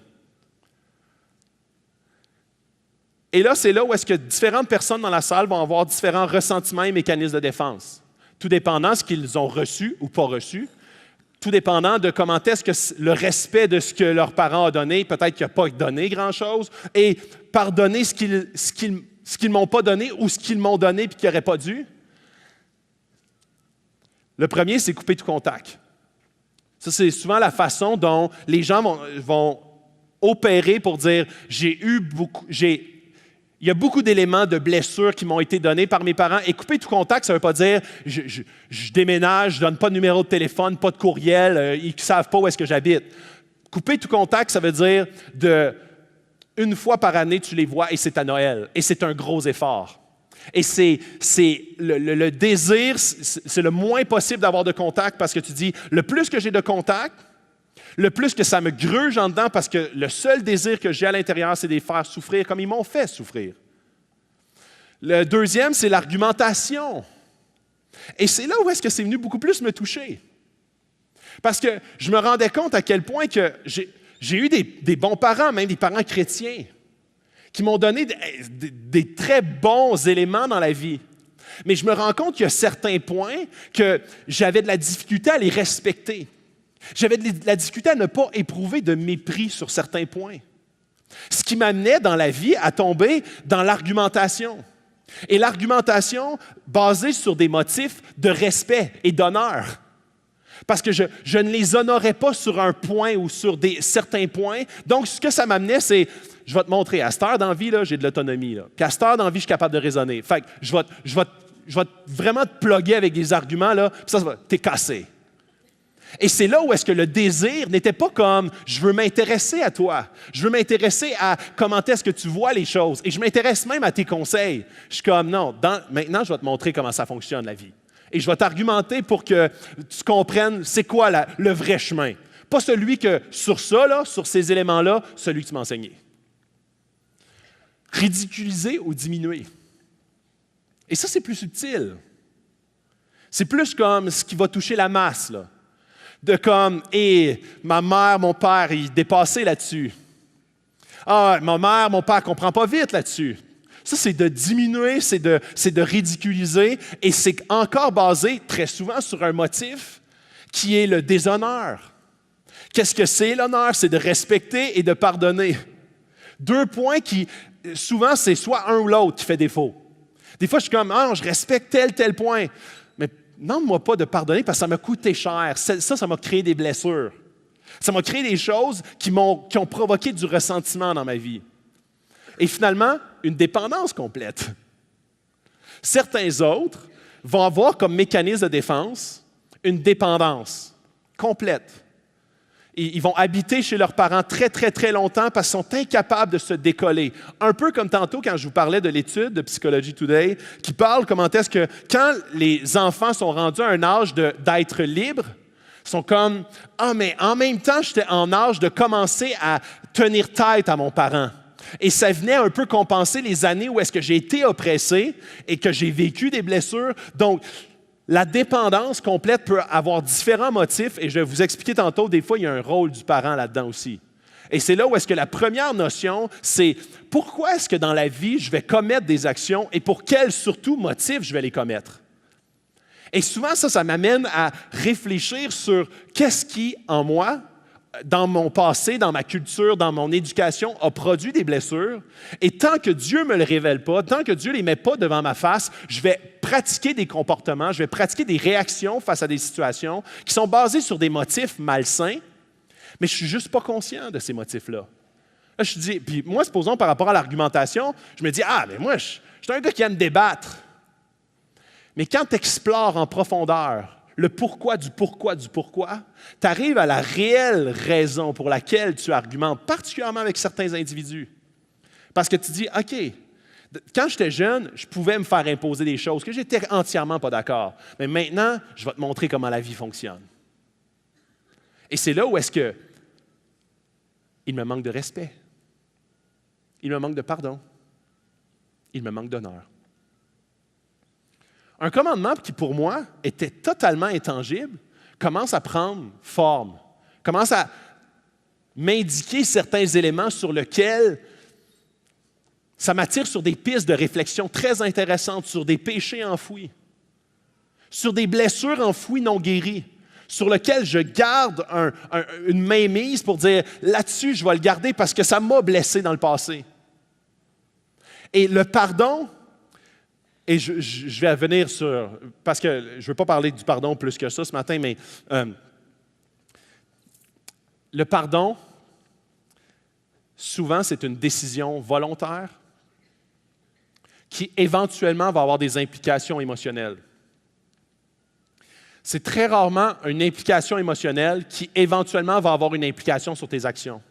Et là, c'est là où est-ce que différentes personnes dans la salle vont avoir différents ressentiments et mécanismes de défense, tout dépendant de ce qu'ils ont reçu ou pas reçu, tout dépendant de comment est-ce que le respect de ce que leurs parents ont donné, peut-être qu'ils n'ont pas donné grand-chose, et pardonner ce qu'ils m'ont pas donné ou ce qu'ils m'ont donné et qu'ils n'auraient pas dû. Le premier, c'est couper tout contact. Ça, c'est souvent la façon dont les gens vont opérer pour dire « il y a beaucoup d'éléments de blessures qui m'ont été donnés par mes parents. » Et couper tout contact, ça ne veut pas dire je déménage, je ne donne pas de numéro de téléphone, pas de courriel, ils ne savent pas où est-ce que j'habite. Couper tout contact, ça veut dire une fois par année, tu les vois et c'est à Noël. Et c'est un gros effort. Et c'est le désir, c'est le moins possible d'avoir de contact parce que tu dis, le plus que j'ai de contact, le plus que ça me gruge en dedans parce que le seul désir que j'ai à l'intérieur, c'est de les faire souffrir comme ils m'ont fait souffrir. Le deuxième, c'est l'argumentation. Et c'est là où est-ce que c'est venu beaucoup plus me toucher. Parce que je me rendais compte à quel point que j'ai eu des bons parents, même des parents chrétiens, qui m'ont donné des très bons éléments dans la vie. Mais je me rends compte qu'il y a certains points que j'avais de la difficulté à les respecter. J'avais de la difficulté à ne pas éprouver de mépris sur certains points. Ce qui m'amenait dans la vie à tomber dans l'argumentation. Et l'argumentation basée sur des motifs de respect et d'honneur. Parce que je ne les honorais pas sur un point ou sur certains points. Donc, ce que ça m'amenait, c'est, je vais te montrer, à cette heure dans la vie, là, j'ai de l'autonomie. Là. Puis à cette heure dans la vie, je suis capable de raisonner. Fait que je vais vraiment te plugger avec des arguments, là, puis ça t'es cassé. Et c'est là où est-ce que le désir n'était pas comme « je veux m'intéresser à toi, je veux m'intéresser à comment est-ce que tu vois les choses et je m'intéresse même à tes conseils. » Je suis comme « non, maintenant je vais te montrer comment ça fonctionne la vie. Et je vais t'argumenter pour que tu comprennes c'est quoi le vrai chemin. Pas celui que sur ça, là, sur ces éléments-là, celui que tu m'as enseigné. » Ridiculiser ou diminuer. Et ça, c'est plus subtil. C'est plus comme ce qui va toucher la masse, là. De comme, ma mère, mon père, ils dépassaient là-dessus. Ah, ma mère, mon père ne comprend pas vite là-dessus. Ça, c'est de diminuer, c'est de ridiculiser, et c'est encore basé très souvent sur un motif qui est le déshonneur. Qu'est-ce que c'est l'honneur? C'est de respecter et de pardonner. Deux points qui, souvent, c'est soit un ou l'autre qui fait défaut. Des fois, je suis comme, je respecte tel point. Mais demande-moi pas de pardonner parce que ça m'a coûté cher. Ça m'a créé des blessures. Ça m'a créé des choses qui ont provoqué du ressentiment dans ma vie. Et finalement, une dépendance complète. Certains autres vont avoir comme mécanisme de défense une dépendance complète. Ils vont habiter chez leurs parents très, très, très longtemps parce qu'ils sont incapables de se décoller. Un peu comme tantôt quand je vous parlais de l'étude de Psychology Today, qui parle comment est-ce que quand les enfants sont rendus à un âge d'être libres, ils sont comme « Ah, mais en même temps, j'étais en âge de commencer à tenir tête à mon parent. » Et ça venait un peu compenser les années où est-ce que j'ai été oppressé et que j'ai vécu des blessures. Donc, la dépendance complète peut avoir différents motifs et je vais vous expliquer tantôt, des fois, il y a un rôle du parent là-dedans aussi. Et c'est là où est-ce que la première notion, c'est pourquoi est-ce que dans la vie, je vais commettre des actions et pour quels, surtout, motifs je vais les commettre. Et souvent, ça m'amène à réfléchir sur qu'est-ce qui, en moi, dans mon passé, dans ma culture, dans mon éducation, a produit des blessures. Et tant que Dieu ne me le révèle pas, tant que Dieu ne les met pas devant ma face, je vais pratiquer des comportements, je vais pratiquer des réactions face à des situations qui sont basées sur des motifs malsains, mais je ne suis juste pas conscient de ces motifs-là. Là, je dis, puis moi, supposons par rapport à l'argumentation, je me dis, mais moi, je suis un gars qui aime débattre. Mais quand tu explores en profondeur le pourquoi, tu arrives à la réelle raison pour laquelle tu argumentes, particulièrement avec certains individus. Parce que tu dis, OK, quand j'étais jeune, je pouvais me faire imposer des choses que j'étais entièrement pas d'accord. Mais maintenant, je vais te montrer comment la vie fonctionne. Et c'est là où est-ce que il me manque de respect. Il me manque de pardon. Il me manque d'honneur. Un commandement qui, pour moi, était totalement intangible, commence à prendre forme, commence à m'indiquer certains éléments sur lesquels ça m'attire sur des pistes de réflexion très intéressantes, sur des péchés enfouis, sur des blessures enfouies non guéries, sur lesquelles je garde une mainmise pour dire là-dessus, je vais le garder parce que ça m'a blessé dans le passé. Et le pardon. Et je vais venir sur, parce que je ne veux pas parler du pardon plus que ça ce matin, mais le pardon, souvent, c'est une décision volontaire qui éventuellement va avoir des implications émotionnelles. C'est très rarement une implication émotionnelle qui éventuellement va avoir une implication sur tes actions.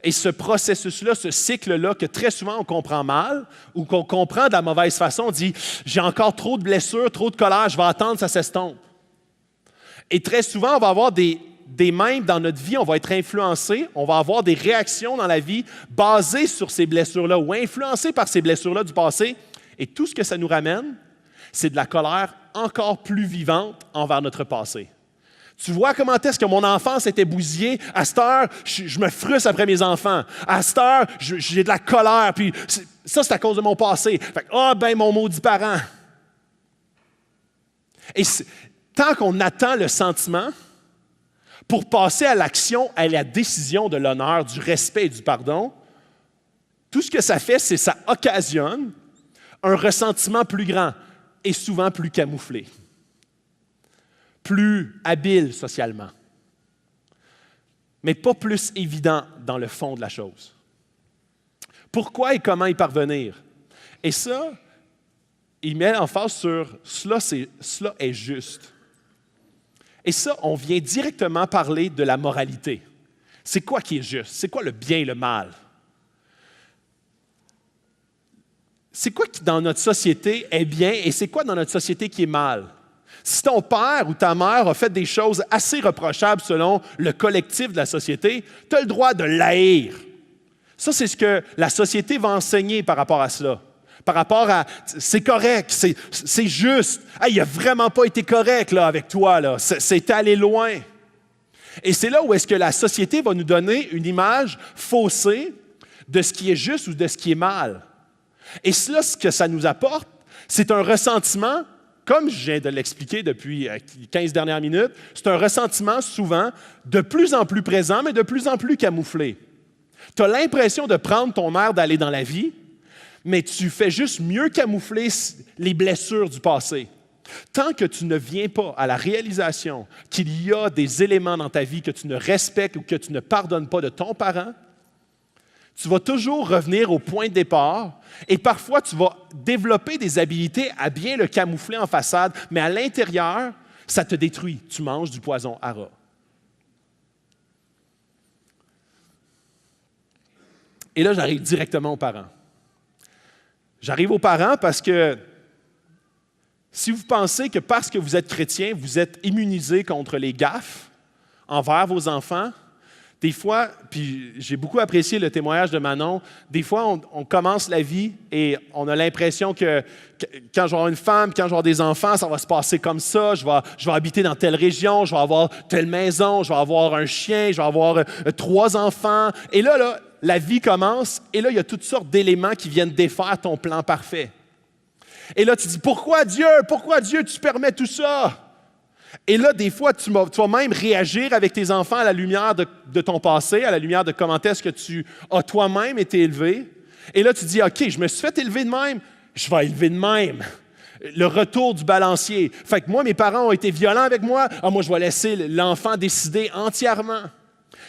Et ce processus-là, ce cycle-là, que très souvent on comprend mal ou qu'on comprend de la mauvaise façon, on dit « j'ai encore trop de blessures, trop de colère, je vais attendre, ça s'estompe ». Et très souvent, on va avoir des mêmes dans notre vie, on va être influencé, on va avoir des réactions dans la vie basées sur ces blessures-là ou influencées par ces blessures-là du passé. Et tout ce que ça nous ramène, c'est de la colère encore plus vivante envers notre passé. Tu vois comment est-ce que mon enfance était bousillée? À cette heure, je me frustre après mes enfants. À cette heure, j'ai de la colère. Puis ça, c'est à cause de mon passé. Fait que, mon maudit parent. Et tant qu'on attend le sentiment pour passer à l'action, à la décision de l'honneur, du respect et du pardon, tout ce que ça fait, c'est que ça occasionne un ressentiment plus grand et souvent plus camouflé. Plus habile socialement, mais pas plus évident dans le fond de la chose. Pourquoi et comment y parvenir? Et ça, il met l'emphase sur cela est juste. Et ça, on vient directement parler de la moralité. C'est quoi qui est juste? C'est quoi le bien et le mal? C'est quoi qui, dans notre société, est bien et c'est quoi dans notre société qui est mal? Si ton père ou ta mère a fait des choses assez reprochables selon le collectif de la société, tu as le droit de l'haïr. Ça, c'est ce que la société va enseigner par rapport à cela. Par rapport à « c'est correct, c'est juste. Il n'a vraiment pas été correct là, avec toi. Là. C'est allé loin. » Et c'est là où est-ce que la société va nous donner une image faussée de ce qui est juste ou de ce qui est mal. Et cela, ce que ça nous apporte, c'est un ressentiment. Comme je viens de l'expliquer depuis 15 dernières minutes, c'est un ressentiment souvent de plus en plus présent, mais de plus en plus camouflé. Tu as l'impression de prendre ton air d'aller dans la vie, mais tu fais juste mieux camoufler les blessures du passé. Tant que tu ne viens pas à la réalisation qu'il y a des éléments dans ta vie que tu ne respectes ou que tu ne pardonnes pas de ton parent, tu vas toujours revenir au point de départ et parfois tu vas développer des habiletés à bien le camoufler en façade, mais à l'intérieur, ça te détruit. Tu manges du poison à rat. Et là, j'arrive directement aux parents. J'arrive aux parents parce que si vous pensez que parce que vous êtes chrétien, vous êtes immunisé contre les gaffes envers vos enfants, des fois, puis j'ai beaucoup apprécié le témoignage de Manon, des fois, on commence la vie et on a l'impression que quand je vais avoir une femme, quand je vais avoir des enfants, ça va se passer comme ça, je vais habiter dans telle région, je vais avoir telle maison, je vais avoir un chien, je vais avoir 3 enfants. Et là, la vie commence et là, il y a toutes sortes d'éléments qui viennent défaire ton plan parfait. Et là, tu dis, pourquoi Dieu, tu permets tout ça? Et là, des fois, tu vas même réagir avec tes enfants à la lumière de ton passé, à la lumière de comment est-ce que tu as toi-même été élevé. Et là, tu dis, OK, je me suis fait élever de même, je vais élever de même. Le retour du balancier. Fait que moi, mes parents ont été violents avec moi, moi, je vais laisser l'enfant décider entièrement.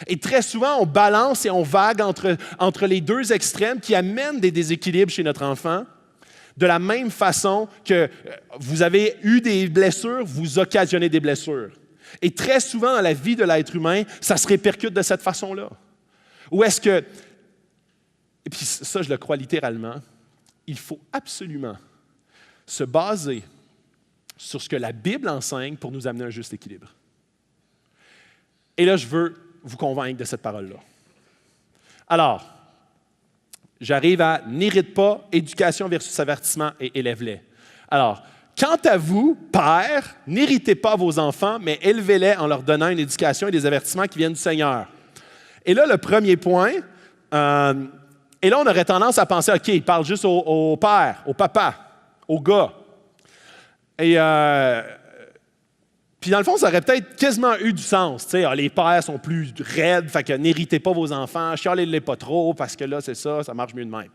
Et très souvent, on balance et on vague entre les deux extrêmes qui amènent des déséquilibres chez notre enfant. De la même façon que vous avez eu des blessures, vous occasionnez des blessures. Et très souvent dans la vie de l'être humain, ça se répercute de cette façon-là. Ou est-ce que, et puis ça je le crois littéralement, il faut absolument se baser sur ce que la Bible enseigne pour nous amener à un juste équilibre. Et là, je veux vous convaincre de cette parole-là. Alors, j'arrive à « n'irrite pas, éducation versus avertissement et élève-les ». Alors, quant à vous, pères, n'irritez pas vos enfants, mais élevez-les en leur donnant une éducation et des avertissements qui viennent du Seigneur. Et là, le premier point, et là, on aurait tendance à penser, OK, il parle juste au père, au papa, au gars. Et puis dans le fond, ça aurait peut-être quasiment eu du sens. Les pères sont plus raides, fait que n'irritez pas vos enfants, chialez-les pas trop, parce que là, c'est ça marche mieux de même.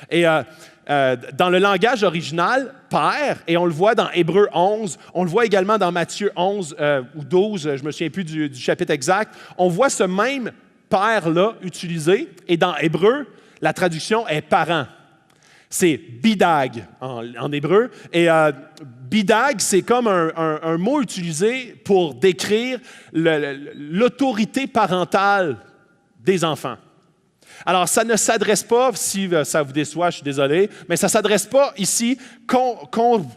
Et dans le langage original, père, et on le voit dans Hébreux 11, on le voit également dans Matthieu 11 ou 12, je ne me souviens plus du chapitre exact, on voit ce même père-là utilisé, et dans Hébreu, la traduction est parent. C'est bidag en hébreu. Et bidag, c'est comme un mot utilisé pour décrire l'autorité parentale des enfants. Alors, ça ne s'adresse pas, si ça vous déçoit, je suis désolé, mais ça ne s'adresse pas ici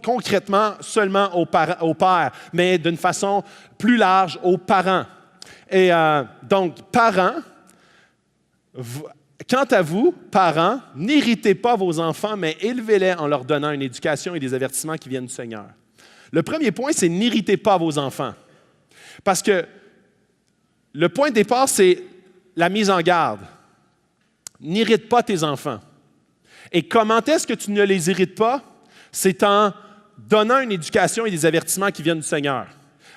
concrètement seulement aux pères, mais d'une façon plus large aux parents. Et donc, parents, quant à vous, parents, n'irritez pas vos enfants, mais élevez-les en leur donnant une éducation et des avertissements qui viennent du Seigneur. Le premier point, c'est n'irritez pas vos enfants. Parce que le point de départ, c'est la mise en garde. N'irrite pas tes enfants. Et comment est-ce que tu ne les irrites pas? C'est en donnant une éducation et des avertissements qui viennent du Seigneur.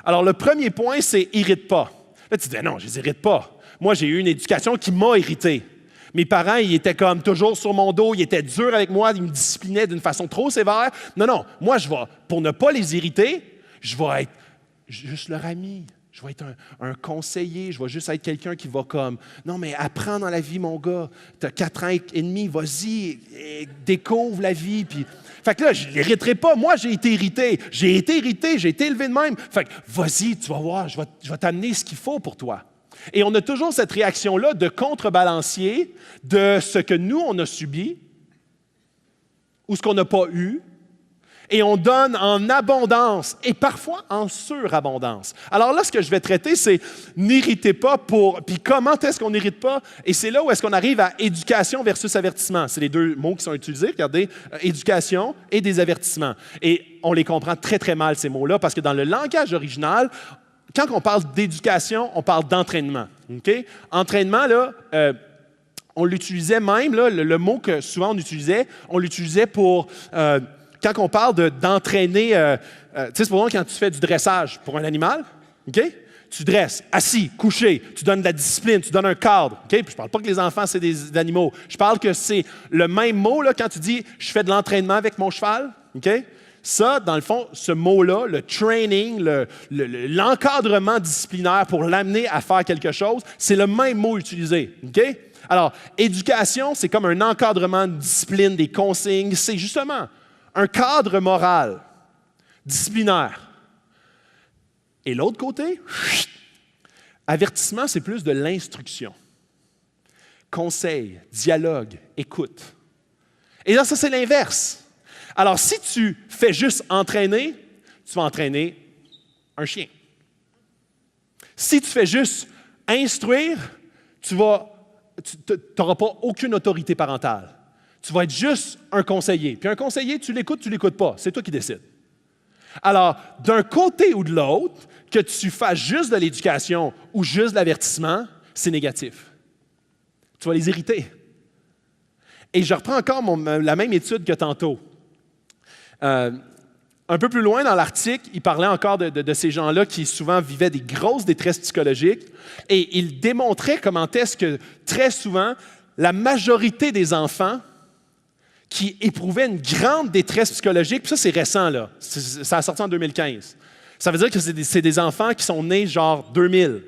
Alors, le premier point, c'est « irrite pas ». Là, tu dis « non, je ne les irrite pas ». Moi, j'ai eu une éducation qui m'a irrité. Mes parents, ils étaient comme toujours sur mon dos, ils étaient durs avec moi, ils me disciplinaient d'une façon trop sévère. Non, moi, pour ne pas les irriter, je vais être juste leur ami. Je vais être un conseiller, je vais juste être quelqu'un qui va comme, non, mais apprends dans la vie, mon gars. Tu as 4 ans et demi, vas-y, découvre la vie. Puis, fait que là, je ne l'irriterai pas. Moi, j'ai été irrité, j'ai été élevé de même. Fait que, vas-y, tu vas voir, je vais t'amener ce qu'il faut pour toi. Et on a toujours cette réaction-là de contrebalancier de ce que nous, on a subi ou ce qu'on n'a pas eu. Et on donne en abondance et parfois en surabondance. Alors là, ce que je vais traiter, c'est n'irritez pas pour... Puis comment est-ce qu'on n'irrite pas? Et c'est là où est-ce qu'on arrive à éducation versus avertissement. C'est les deux mots qui sont utilisés. Regardez, éducation et des avertissements. Et on les comprend très, très mal, ces mots-là, parce que dans le langage original, quand on parle d'éducation, on parle d'entraînement. Okay? Entraînement, là, on l'utilisait même, là, le mot que souvent on l'utilisait pour... quand on parle d'entraîner, tu sais, c'est pour moi quand tu fais du dressage pour un animal, OK? Tu dresses, assis, couché, tu donnes de la discipline, tu donnes un cadre, OK? Puis je ne parle pas que les enfants, c'est des animaux. Je parle que c'est le même mot, là, quand tu dis « je fais de l'entraînement avec mon cheval », OK? Ça, dans le fond, ce mot-là, le training, l'encadrement disciplinaire pour l'amener à faire quelque chose, c'est le même mot utilisé, OK? Alors, éducation, c'est comme un encadrement de discipline, des consignes, c'est justement un cadre moral, disciplinaire. Et l'autre côté, avertissement, c'est plus de l'instruction. conseil, dialogue, écoute. Et là, ça, c'est l'inverse. Alors, si tu fais juste entraîner, tu vas entraîner un chien. Si tu fais juste instruire, tu n'auras pas aucune autorité parentale. Tu vas être juste un conseiller. Puis un conseiller, tu l'écoutes pas. C'est toi qui décides. Alors, d'un côté ou de l'autre, que tu fasses juste de l'éducation ou juste de l'avertissement, c'est négatif. Tu vas les irriter. Et je reprends encore la même étude que tantôt. Un peu plus loin dans l'article, il parlait encore de ces gens-là qui souvent vivaient des grosses détresses psychologiques et il démontrait comment est-ce que très souvent, la majorité des enfants qui éprouvaient une grande détresse psychologique, puis ça c'est récent, là, ça a sorti en 2015. Ça veut dire que c'est des enfants qui sont nés genre 2000,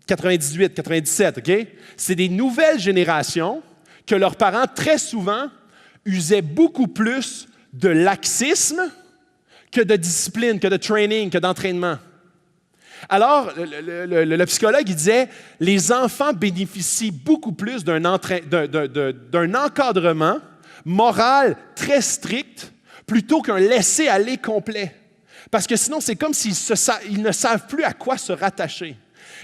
98, 97, OK? C'est des nouvelles générations que leurs parents, très souvent, usaient beaucoup plus de laxisme que de discipline, que de training, que d'entraînement. Alors, le psychologue, il disait, les enfants bénéficient beaucoup plus d'un encadrement moral très strict plutôt qu'un laisser-aller complet. Parce que sinon, c'est comme s'ils ne savent plus à quoi se rattacher.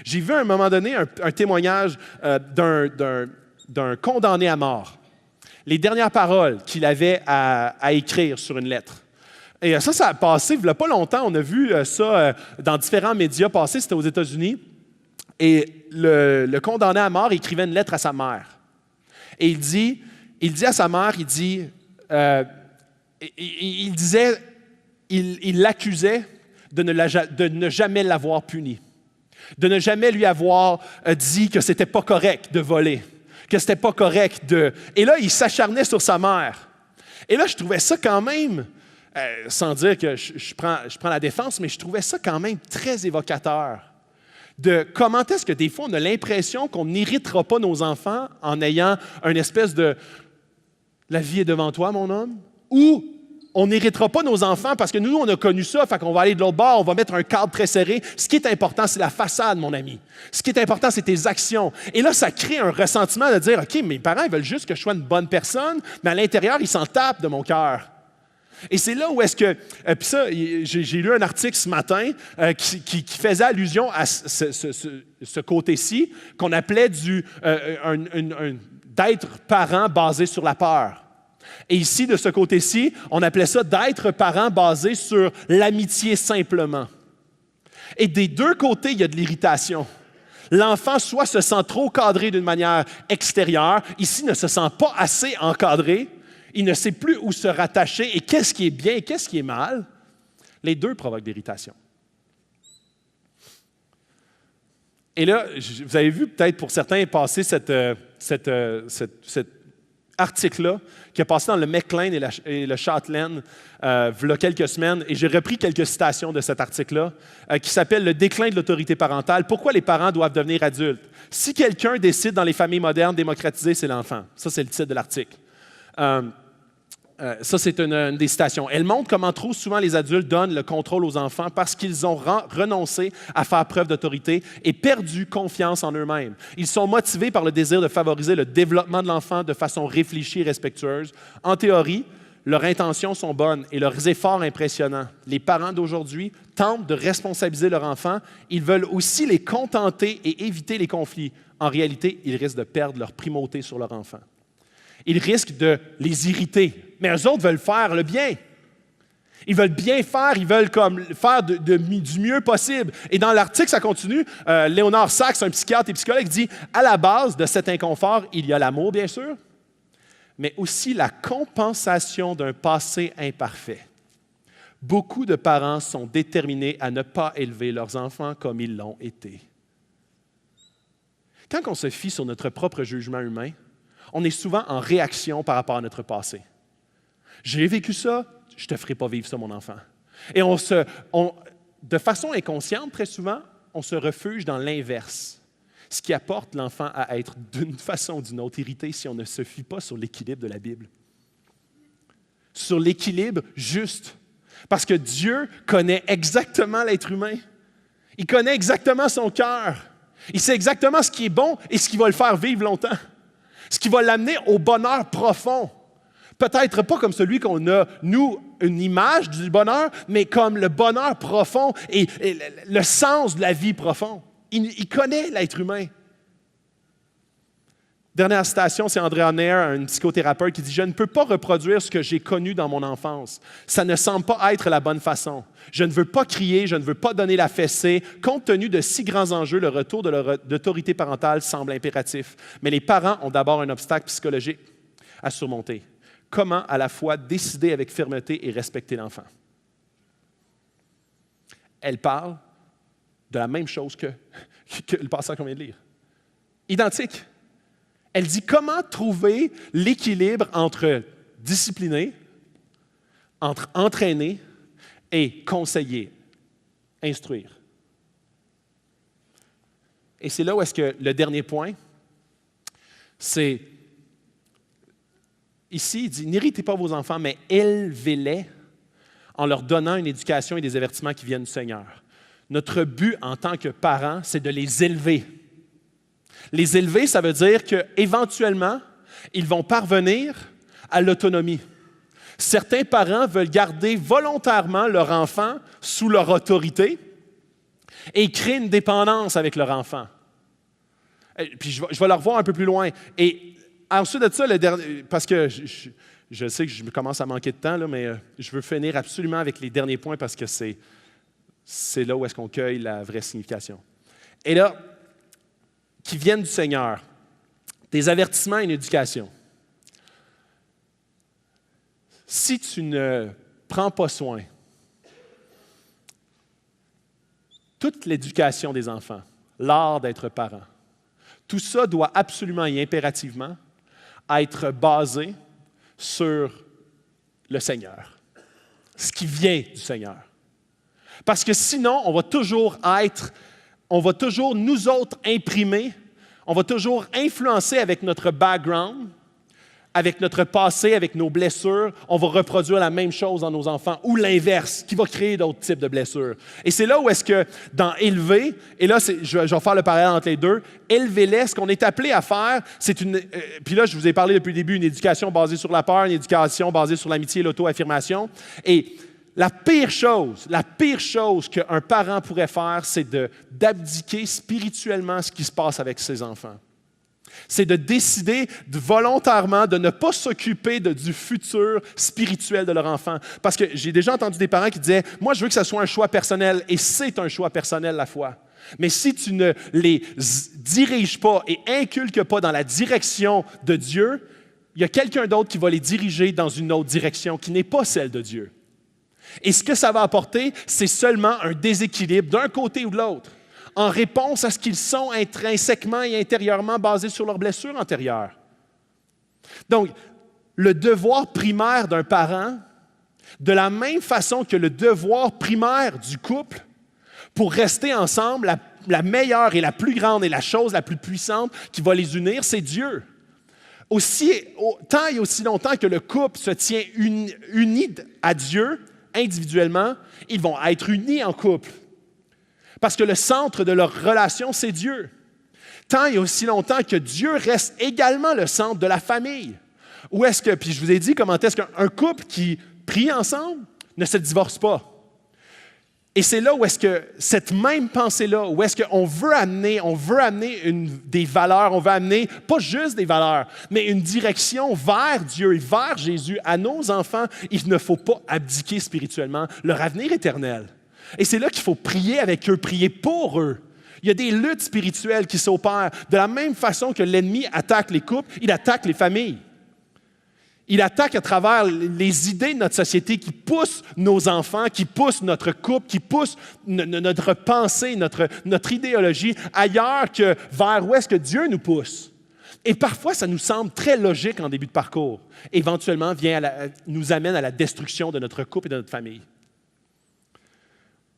J'ai vu à un moment donné un témoignage d'un condamné à mort. Les dernières paroles qu'il avait à écrire sur une lettre. Et ça a passé, il n'y a pas longtemps, on a vu ça dans différents médias passer, c'était aux États-Unis. Et le condamné à mort écrivait une lettre à sa mère. Et il dit à sa mère, il l'accusait de ne jamais l'avoir puni, de ne jamais lui avoir dit que c'était pas correct de voler, que c'était pas correct de... Et là, il s'acharnait sur sa mère. Et là, je trouvais ça quand même... sans dire que je prends la défense, mais je trouvais ça quand même très évocateur de comment est-ce que des fois on a l'impression qu'on n'irritera pas nos enfants en ayant une espèce de « la vie est devant toi, mon homme » ou on n'irritera pas nos enfants parce que nous, on a connu ça, fait qu'on va aller de l'autre bord, on va mettre un cadre très serré. Ce qui est important, c'est la façade, mon ami. Ce qui est important, c'est tes actions. Et là, ça crée un ressentiment de dire « OK, mes parents, ils veulent juste que je sois une bonne personne, mais à l'intérieur, ils s'en tapent de mon cœur. » Et c'est là où est-ce que... Puis ça, j'ai lu un article ce matin qui faisait allusion à ce côté-ci, qu'on appelait d'être parent basé sur la peur. Et ici, de ce côté-ci, on appelait ça d'être parent basé sur l'amitié simplement. Et des deux côtés, il y a de l'irritation. L'enfant soit se sent trop cadré d'une manière extérieure, ici ne se sent pas assez encadré, il ne sait plus où se rattacher et qu'est-ce qui est bien et qu'est-ce qui est mal. Les deux provoquent de l'irritation. Et là, vous avez vu peut-être pour certains passer cet article-là qui a passé dans le Maclean et le Chatelaine il y a quelques semaines. Et j'ai repris quelques citations de cet article-là qui s'appelle « Le déclin de l'autorité parentale. Pourquoi les parents doivent devenir adultes? Si quelqu'un décide dans les familles modernes démocratiser, c'est l'enfant. » Ça, c'est le titre de l'article. Ça, c'est une des citations. Elle montre comment trop souvent les adultes donnent le contrôle aux enfants parce qu'ils ont renoncé à faire preuve d'autorité et perdu confiance en eux-mêmes. Ils sont motivés par le désir de favoriser le développement de l'enfant de façon réfléchie et respectueuse. En théorie, leurs intentions sont bonnes et leurs efforts impressionnants. Les parents d'aujourd'hui tentent de responsabiliser leurs enfants. Ils veulent aussi les contenter et éviter les conflits. En réalité, ils risquent de perdre leur primauté sur leur enfant. Ils risquent de les irriter. Mais eux autres veulent faire le bien. Ils veulent bien faire, ils veulent faire du mieux possible. Et dans l'article, ça continue, Léonard Sachs, un psychiatre et psychologue, dit « À la base de cet inconfort, il y a l'amour, bien sûr, mais aussi la compensation d'un passé imparfait. Beaucoup de parents sont déterminés à ne pas élever leurs enfants comme ils l'ont été. » Quand on se fie sur notre propre jugement humain, on est souvent en réaction par rapport à notre passé. J'ai vécu ça, je ne te ferai pas vivre ça, mon enfant. Et de façon inconsciente, très souvent, on se refuge dans l'inverse, ce qui apporte l'enfant à être d'une façon ou d'une autre irrité si on ne se fie pas sur l'équilibre de la Bible. Sur l'équilibre juste. Parce que Dieu connaît exactement l'être humain. Il connaît exactement son cœur. Il sait exactement ce qui est bon et ce qui va le faire vivre longtemps. Ce qui va l'amener au bonheur profond. Peut-être pas comme celui qu'on a, nous, une image du bonheur, mais comme le bonheur profond et le sens de la vie profond. Il connaît l'être humain. Dernière citation, c'est Andrea Nair, un psychothérapeute, qui dit « Je ne peux pas reproduire ce que j'ai connu dans mon enfance. Ça ne semble pas être la bonne façon. Je ne veux pas crier, je ne veux pas donner la fessée. Compte tenu de si grands enjeux, le retour de l'autorité parentale semble impératif. Mais les parents ont d'abord un obstacle psychologique à surmonter. Comment à la fois décider avec fermeté et respecter l'enfant? » Elle parle de la même chose que le passage qu'on vient de lire. Identique. Elle dit comment trouver l'équilibre entre discipliner, entre entraîner et conseiller, instruire. Et c'est là où est-ce que le dernier point, c'est, ici, il dit, n'irritez pas vos enfants, mais élevez-les en leur donnant une éducation et des avertissements qui viennent du Seigneur. Notre but en tant que parents, c'est de les élever. Les élever, ça veut dire qu'éventuellement, ils vont parvenir à l'autonomie. Certains parents veulent garder volontairement leur enfant sous leur autorité et créer une dépendance avec leur enfant. Puis je vais le revoir un peu plus loin. Et ensuite de ça, parce que je sais que je commence à manquer de temps, là, mais je veux finir absolument avec les derniers points parce que c'est là où est-ce qu'on cueille la vraie signification. Et là, qui viennent du Seigneur, des avertissements et une éducation. Si tu ne prends pas soin, toute l'éducation des enfants, l'art d'être parent, tout ça doit absolument et impérativement être basé sur le Seigneur, ce qui vient du Seigneur. Parce que sinon, on va toujours nous autres imprimer, on va toujours influencer avec notre background, avec notre passé, avec nos blessures, on va reproduire la même chose dans nos enfants ou l'inverse, qui va créer d'autres types de blessures. Et c'est là où est-ce que, dans élever, et là, je vais faire le parallèle entre les deux, élever-les, ce qu'on est appelé à faire, c'est puis là, je vous ai parlé depuis le début, une éducation basée sur la peur, une éducation basée sur l'amitié et l'auto-affirmation. Et la pire chose qu'un parent pourrait faire, c'est d'abdiquer spirituellement ce qui se passe avec ses enfants. C'est de décider volontairement de ne pas s'occuper du futur spirituel de leur enfant. Parce que j'ai déjà entendu des parents qui disaient « Moi, je veux que ce soit un choix personnel. » Et c'est un choix personnel, la foi. Mais si tu ne les diriges pas et inculques pas dans la direction de Dieu, il y a quelqu'un d'autre qui va les diriger dans une autre direction qui n'est pas celle de Dieu. Et ce que ça va apporter, c'est seulement un déséquilibre d'un côté ou de l'autre, en réponse à ce qu'ils sont intrinsèquement et intérieurement basés sur leurs blessures antérieures. Donc, le devoir primaire d'un parent, de la même façon que le devoir primaire du couple, pour rester ensemble, la meilleure et la plus grande et la chose la plus puissante qui va les unir, c'est Dieu. Tant et aussi longtemps que le couple se tient uni à Dieu, individuellement, ils vont être unis en couple. Parce que le centre de leur relation, c'est Dieu. Tant et aussi longtemps que Dieu reste également le centre de la famille. Puis je vous ai dit comment est-ce qu'un couple qui prie ensemble ne se divorce pas. Et c'est là où est-ce que cette même pensée-là, où est-ce qu'on veut amener des valeurs, on veut amener pas juste des valeurs, mais une direction vers Dieu et vers Jésus à nos enfants, il ne faut pas abdiquer spirituellement leur avenir éternel. Et c'est là qu'il faut prier avec eux, prier pour eux. Il y a des luttes spirituelles qui s'opèrent. De la même façon que l'ennemi attaque les couples, il attaque les familles. Il attaque à travers les idées de notre société qui poussent nos enfants, qui poussent notre couple, qui poussent notre pensée, notre idéologie ailleurs que vers où est-ce que Dieu nous pousse. Et parfois, ça nous semble très logique en début de parcours. Éventuellement, nous amène à la destruction de notre couple et de notre famille.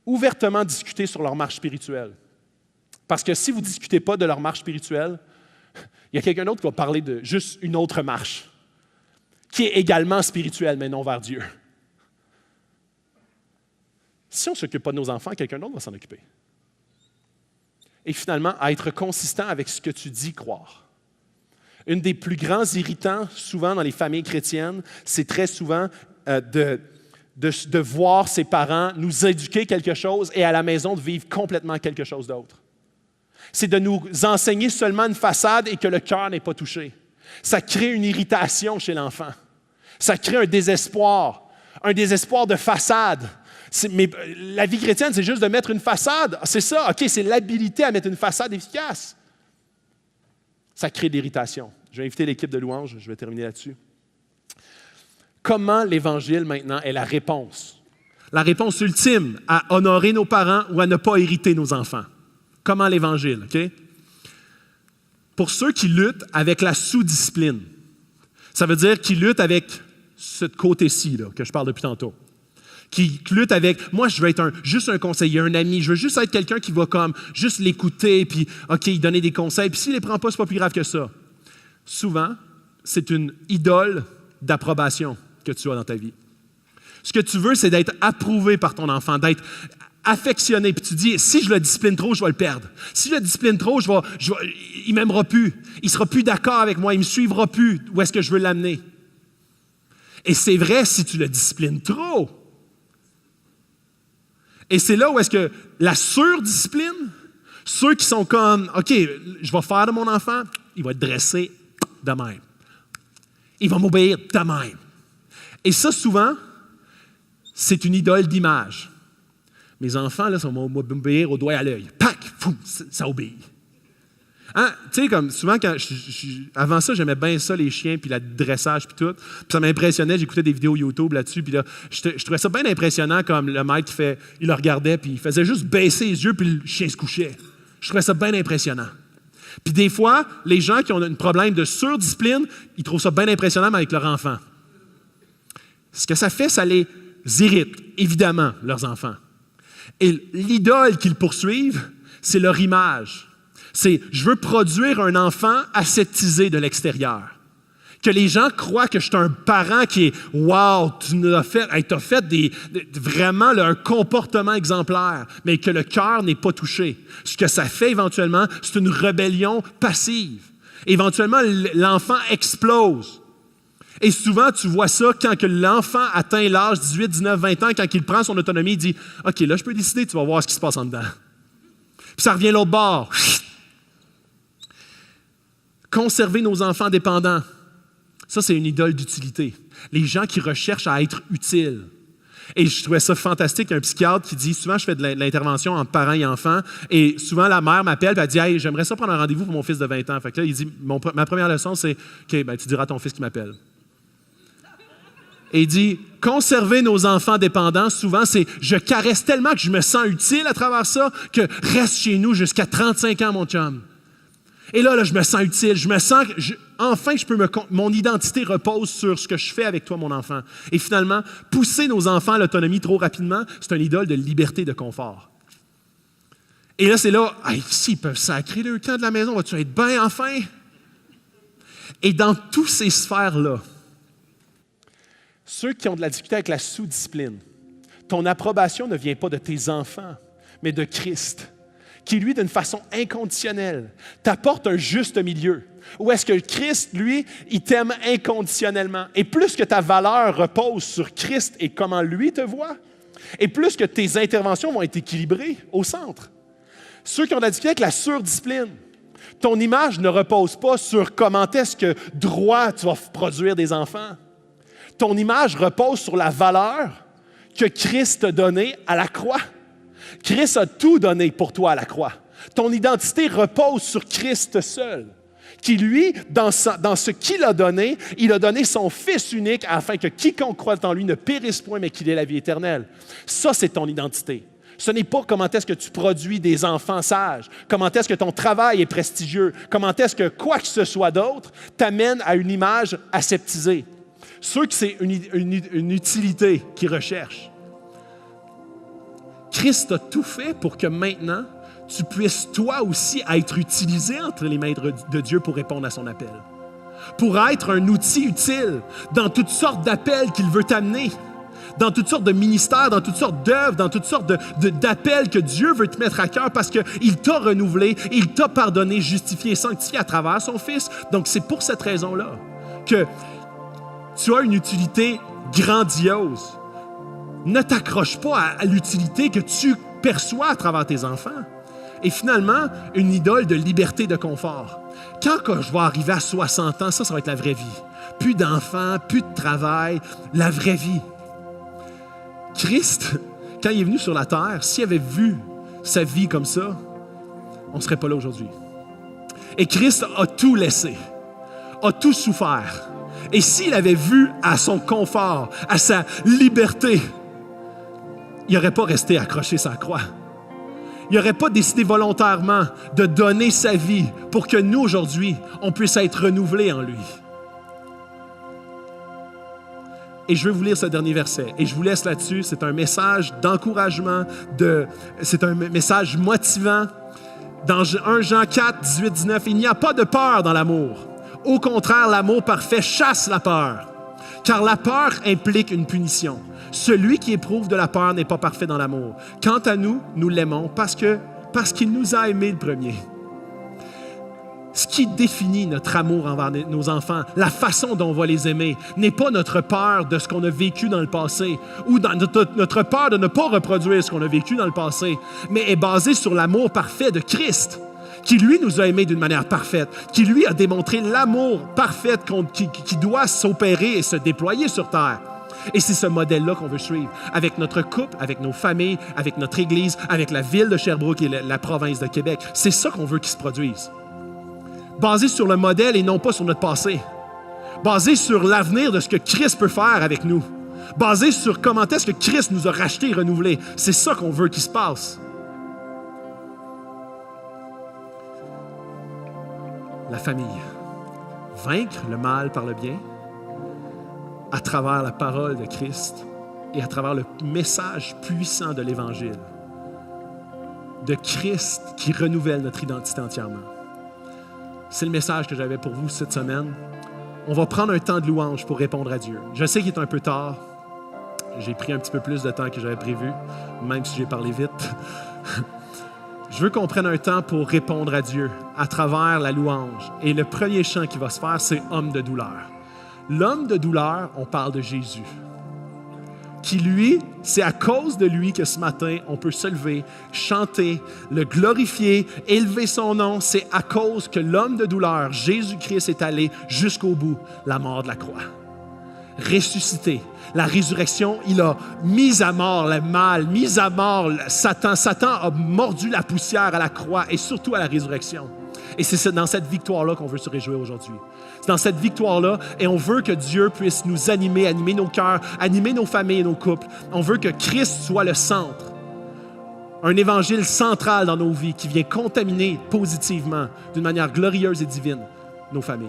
Ouvertement discuter sur leur marche spirituelle. Parce que si vous ne discutez pas de leur marche spirituelle, il y a quelqu'un d'autre qui va parler de juste une autre marche, qui est également spirituelle, mais non vers Dieu. Si on ne s'occupe pas de nos enfants, quelqu'un d'autre va s'en occuper. Et finalement, à être consistant avec ce que tu dis croire. Une des plus grands irritants, souvent dans les familles chrétiennes, c'est très souvent de voir ses parents nous éduquer quelque chose et à la maison de vivre complètement quelque chose d'autre. C'est de nous enseigner seulement une façade et que le cœur n'est pas touché. Ça crée une irritation chez l'enfant. Ça crée un désespoir de façade. Mais la vie chrétienne, c'est juste de mettre une façade. C'est ça, OK, c'est l'habilité à mettre une façade efficace. Ça crée de l'irritation. Je vais inviter l'équipe de louange, je vais terminer là-dessus. Comment l'Évangile, maintenant, est la réponse? La réponse ultime à honorer nos parents ou à ne pas irriter nos enfants. Comment l'Évangile, OK? Pour ceux qui luttent avec la sous-discipline, ça veut dire qu'ils luttent avec ce côté-ci, là, que je parle depuis tantôt. Qui luttent avec, moi, je veux être juste un conseiller, un ami, je veux juste être quelqu'un qui va comme juste l'écouter, puis, OK, il donner des conseils, puis s'il ne les prend pas, c'est pas plus grave que ça. Souvent, c'est une idole d'approbation que tu as dans ta vie. Ce que tu veux, c'est d'être approuvé par ton enfant, d'être affectionné. Puis tu dis, si je le discipline trop, je vais le perdre. Si je le discipline trop, il ne m'aimera plus. Il ne sera plus d'accord avec moi. Il ne me suivra plus. Où est-ce que je veux l'amener? Et c'est vrai si tu le disciplines trop. Et c'est là où est-ce que la surdiscipline, ceux qui sont comme, OK, je vais faire de mon enfant, il va être dressé de même. Il va m'obéir de même. Et ça, souvent, c'est une idole d'image. Mes enfants, là, ça va m'obéir au doigt à l'œil. Pac! Foum, ça obéit. Hein? Tu sais, comme souvent, avant ça, j'aimais bien ça, les chiens, puis le dressage, puis tout. Puis ça m'impressionnait, j'écoutais des vidéos YouTube là-dessus, puis là, je trouvais ça bien impressionnant, comme le maître, il le regardait, puis il faisait juste baisser les yeux, puis le chien se couchait. Je trouvais ça bien impressionnant. Puis des fois, les gens qui ont un problème de surdiscipline, ils trouvent ça bien impressionnant avec leur enfant. Ce que ça fait, ça les irrite, évidemment, leurs enfants. Et l'idole qu'ils poursuivent, c'est leur image. C'est « je veux produire un enfant aseptisé de l'extérieur ». Que les gens croient que je suis un parent qui est « wow, tu nous as fait, t'as fait vraiment un comportement exemplaire », mais que le cœur n'est pas touché. Ce que ça fait éventuellement, c'est une rébellion passive. Éventuellement, l'enfant explose. Et souvent, tu vois ça quand que l'enfant atteint l'âge 18, 19, 20 ans, quand il prend son autonomie, il dit « OK, là, je peux décider, tu vas voir ce qui se passe en dedans. » Puis ça revient l'autre bord. Conserver nos enfants dépendants. Ça, c'est une idole d'utilité. Les gens qui recherchent à être utiles. Et je trouvais ça fantastique. Il y a un psychiatre qui dit, souvent je fais de l'intervention entre parents et enfants, et souvent la mère m'appelle et elle dit « Hey, j'aimerais ça prendre un rendez-vous pour mon fils de 20 ans. » Fait que là, il dit, ma première leçon, c'est « OK, ben, tu diras à ton fils qui m'appelle. » Et il dit, conserver nos enfants dépendants, souvent, c'est « Je caresse tellement que je me sens utile à travers ça, que reste chez nous jusqu'à 35 ans, mon chum. » Et là, je me sens utile, je me sens que enfin, mon identité repose sur ce que je fais avec toi, mon enfant. Et finalement, pousser nos enfants à l'autonomie trop rapidement, c'est une idole de liberté et de confort. Et là, c'est là, hey, s'ils peuvent sacrer le camp de la maison, vas-tu être bien enfin? Et dans toutes ces sphères-là, ceux qui ont de la difficulté avec la sous-discipline, ton approbation ne vient pas de tes enfants, mais de Christ, qui, lui, d'une façon inconditionnelle, t'apporte un juste milieu. Ou est-ce que Christ, lui, il t'aime inconditionnellement? Et plus que ta valeur repose sur Christ et comment lui te voit, et plus que tes interventions vont être équilibrées au centre. Ceux qui ont de la difficulté avec la surdiscipline, ton image ne repose pas sur comment est-ce que droit tu vas produire des enfants. Ton image repose sur la valeur que Christ t'a donnée à la croix. Christ a tout donné pour toi à la croix. Ton identité repose sur Christ seul, qui lui, dans ce qu'il a donné, il a donné son Fils unique afin que quiconque croit en lui ne périsse point, mais qu'il ait la vie éternelle. Ça, c'est ton identité. Ce n'est pas comment est-ce que tu produis des enfants sages, comment est-ce que ton travail est prestigieux, comment est-ce que quoi que ce soit d'autre t'amène à une image aseptisée. Ceux qui c'est une utilité qu'ils recherchent. Christ a tout fait pour que maintenant, tu puisses toi aussi être utilisé entre les mains de Dieu pour répondre à son appel. Pour être un outil utile dans toutes sortes d'appels qu'il veut t'amener. dans toutes sortes de ministères, dans toutes sortes d'œuvres, dans toutes sortes d'appels que Dieu veut te mettre à cœur parce qu'il t'a renouvelé, il t'a pardonné, justifié et sanctifié à travers son Fils. Donc, c'est pour cette raison-là que tu as une utilité grandiose. Ne t'accroche pas à l'utilité que tu perçois à travers tes enfants. Et finalement, une idole de liberté, de confort. Quand je vais arriver à 60 ans, ça va être la vraie vie. Plus d'enfants, plus de travail, la vraie vie. Christ, quand il est venu sur la terre, s'il avait vu sa vie comme ça, on ne serait pas là aujourd'hui. Et Christ a tout laissé, a tout souffert. Et s'il avait vu à son confort, à sa liberté, il n'aurait pas resté accroché sa croix. Il n'aurait pas décidé volontairement de donner sa vie pour que nous, aujourd'hui, on puisse être renouvelés en lui. Et je vais vous lire ce dernier verset. Et je vous laisse là-dessus. C'est un message d'encouragement, c'est un message motivant. Dans 1 Jean 4, 18, 19, il n'y a pas de peur dans l'amour. Au contraire, l'amour parfait chasse la peur. Car la peur implique une punition. Celui qui éprouve de la peur n'est pas parfait dans l'amour. Quant à nous, nous l'aimons parce qu'il nous a aimés le premier. Ce qui définit notre amour envers nos enfants, la façon dont on va les aimer, n'est pas notre peur de ce qu'on a vécu dans le passé ou notre peur de ne pas reproduire ce qu'on a vécu dans le passé, mais est basée sur l'amour parfait de Christ, qui lui nous a aimés d'une manière parfaite, qui lui a démontré l'amour parfait qui doit s'opérer et se déployer sur terre. Et c'est ce modèle-là qu'on veut suivre, avec notre couple, avec nos familles, avec notre Église, avec la ville de Sherbrooke et la province de Québec. C'est ça qu'on veut qu'il se produise. Basé sur le modèle et non pas sur notre passé. Basé sur l'avenir de ce que Christ peut faire avec nous. Basé sur comment est-ce que Christ nous a rachetés et renouvelés. C'est ça qu'on veut qu'il se passe. La famille. Vaincre le mal par le bien à travers la parole de Christ et à travers le message puissant de l'Évangile. De Christ qui renouvelle notre identité entièrement. C'est le message que j'avais pour vous cette semaine. On va prendre un temps de louange pour répondre à Dieu. Je sais qu'il est un peu tard. J'ai pris un petit peu plus de temps que j'avais prévu, même si j'ai parlé vite. Je veux qu'on prenne un temps pour répondre à Dieu à travers la louange. Et le premier chant qui va se faire, c'est « Homme de douleur ». L'homme de douleur, on parle de Jésus. Qui lui, c'est à cause de lui que ce matin, on peut se lever, chanter, le glorifier, élever son nom. C'est à cause que l'homme de douleur, Jésus-Christ, est allé jusqu'au bout, la mort de la croix. Ressuscité. La résurrection, il a mis à mort le mal, mis à mort Satan. Satan a mordu la poussière à la croix et surtout à la résurrection. Et c'est dans cette victoire-là qu'on veut se réjouir aujourd'hui. C'est dans cette victoire-là, et on veut que Dieu puisse nous animer, animer nos cœurs, animer nos familles et nos couples. On veut que Christ soit le centre. Un évangile central dans nos vies qui vient contaminer positivement, d'une manière glorieuse et divine, nos familles.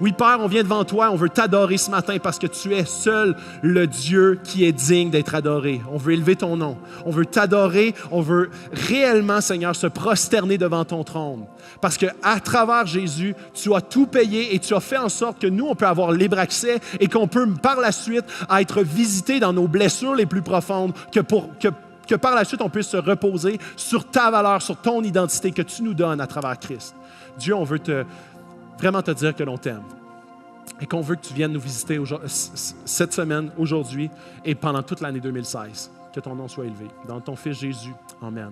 Oui, Père, on vient devant toi, on veut t'adorer ce matin parce que tu es seul le Dieu qui est digne d'être adoré. On veut élever ton nom. On veut t'adorer. On veut réellement, Seigneur, se prosterner devant ton trône. Parce qu'à travers Jésus, tu as tout payé et tu as fait en sorte que nous, on peut avoir libre accès et qu'on peut par la suite être visité dans nos blessures les plus profondes, que par la suite, on puisse se reposer sur ta valeur, sur ton identité que tu nous donnes à travers Christ. Dieu, on veut vraiment te dire que l'on t'aime et qu'on veut que tu viennes nous visiter cette semaine, aujourd'hui et pendant toute l'année 2016. Que ton nom soit élevé. Dans ton Fils Jésus. Amen.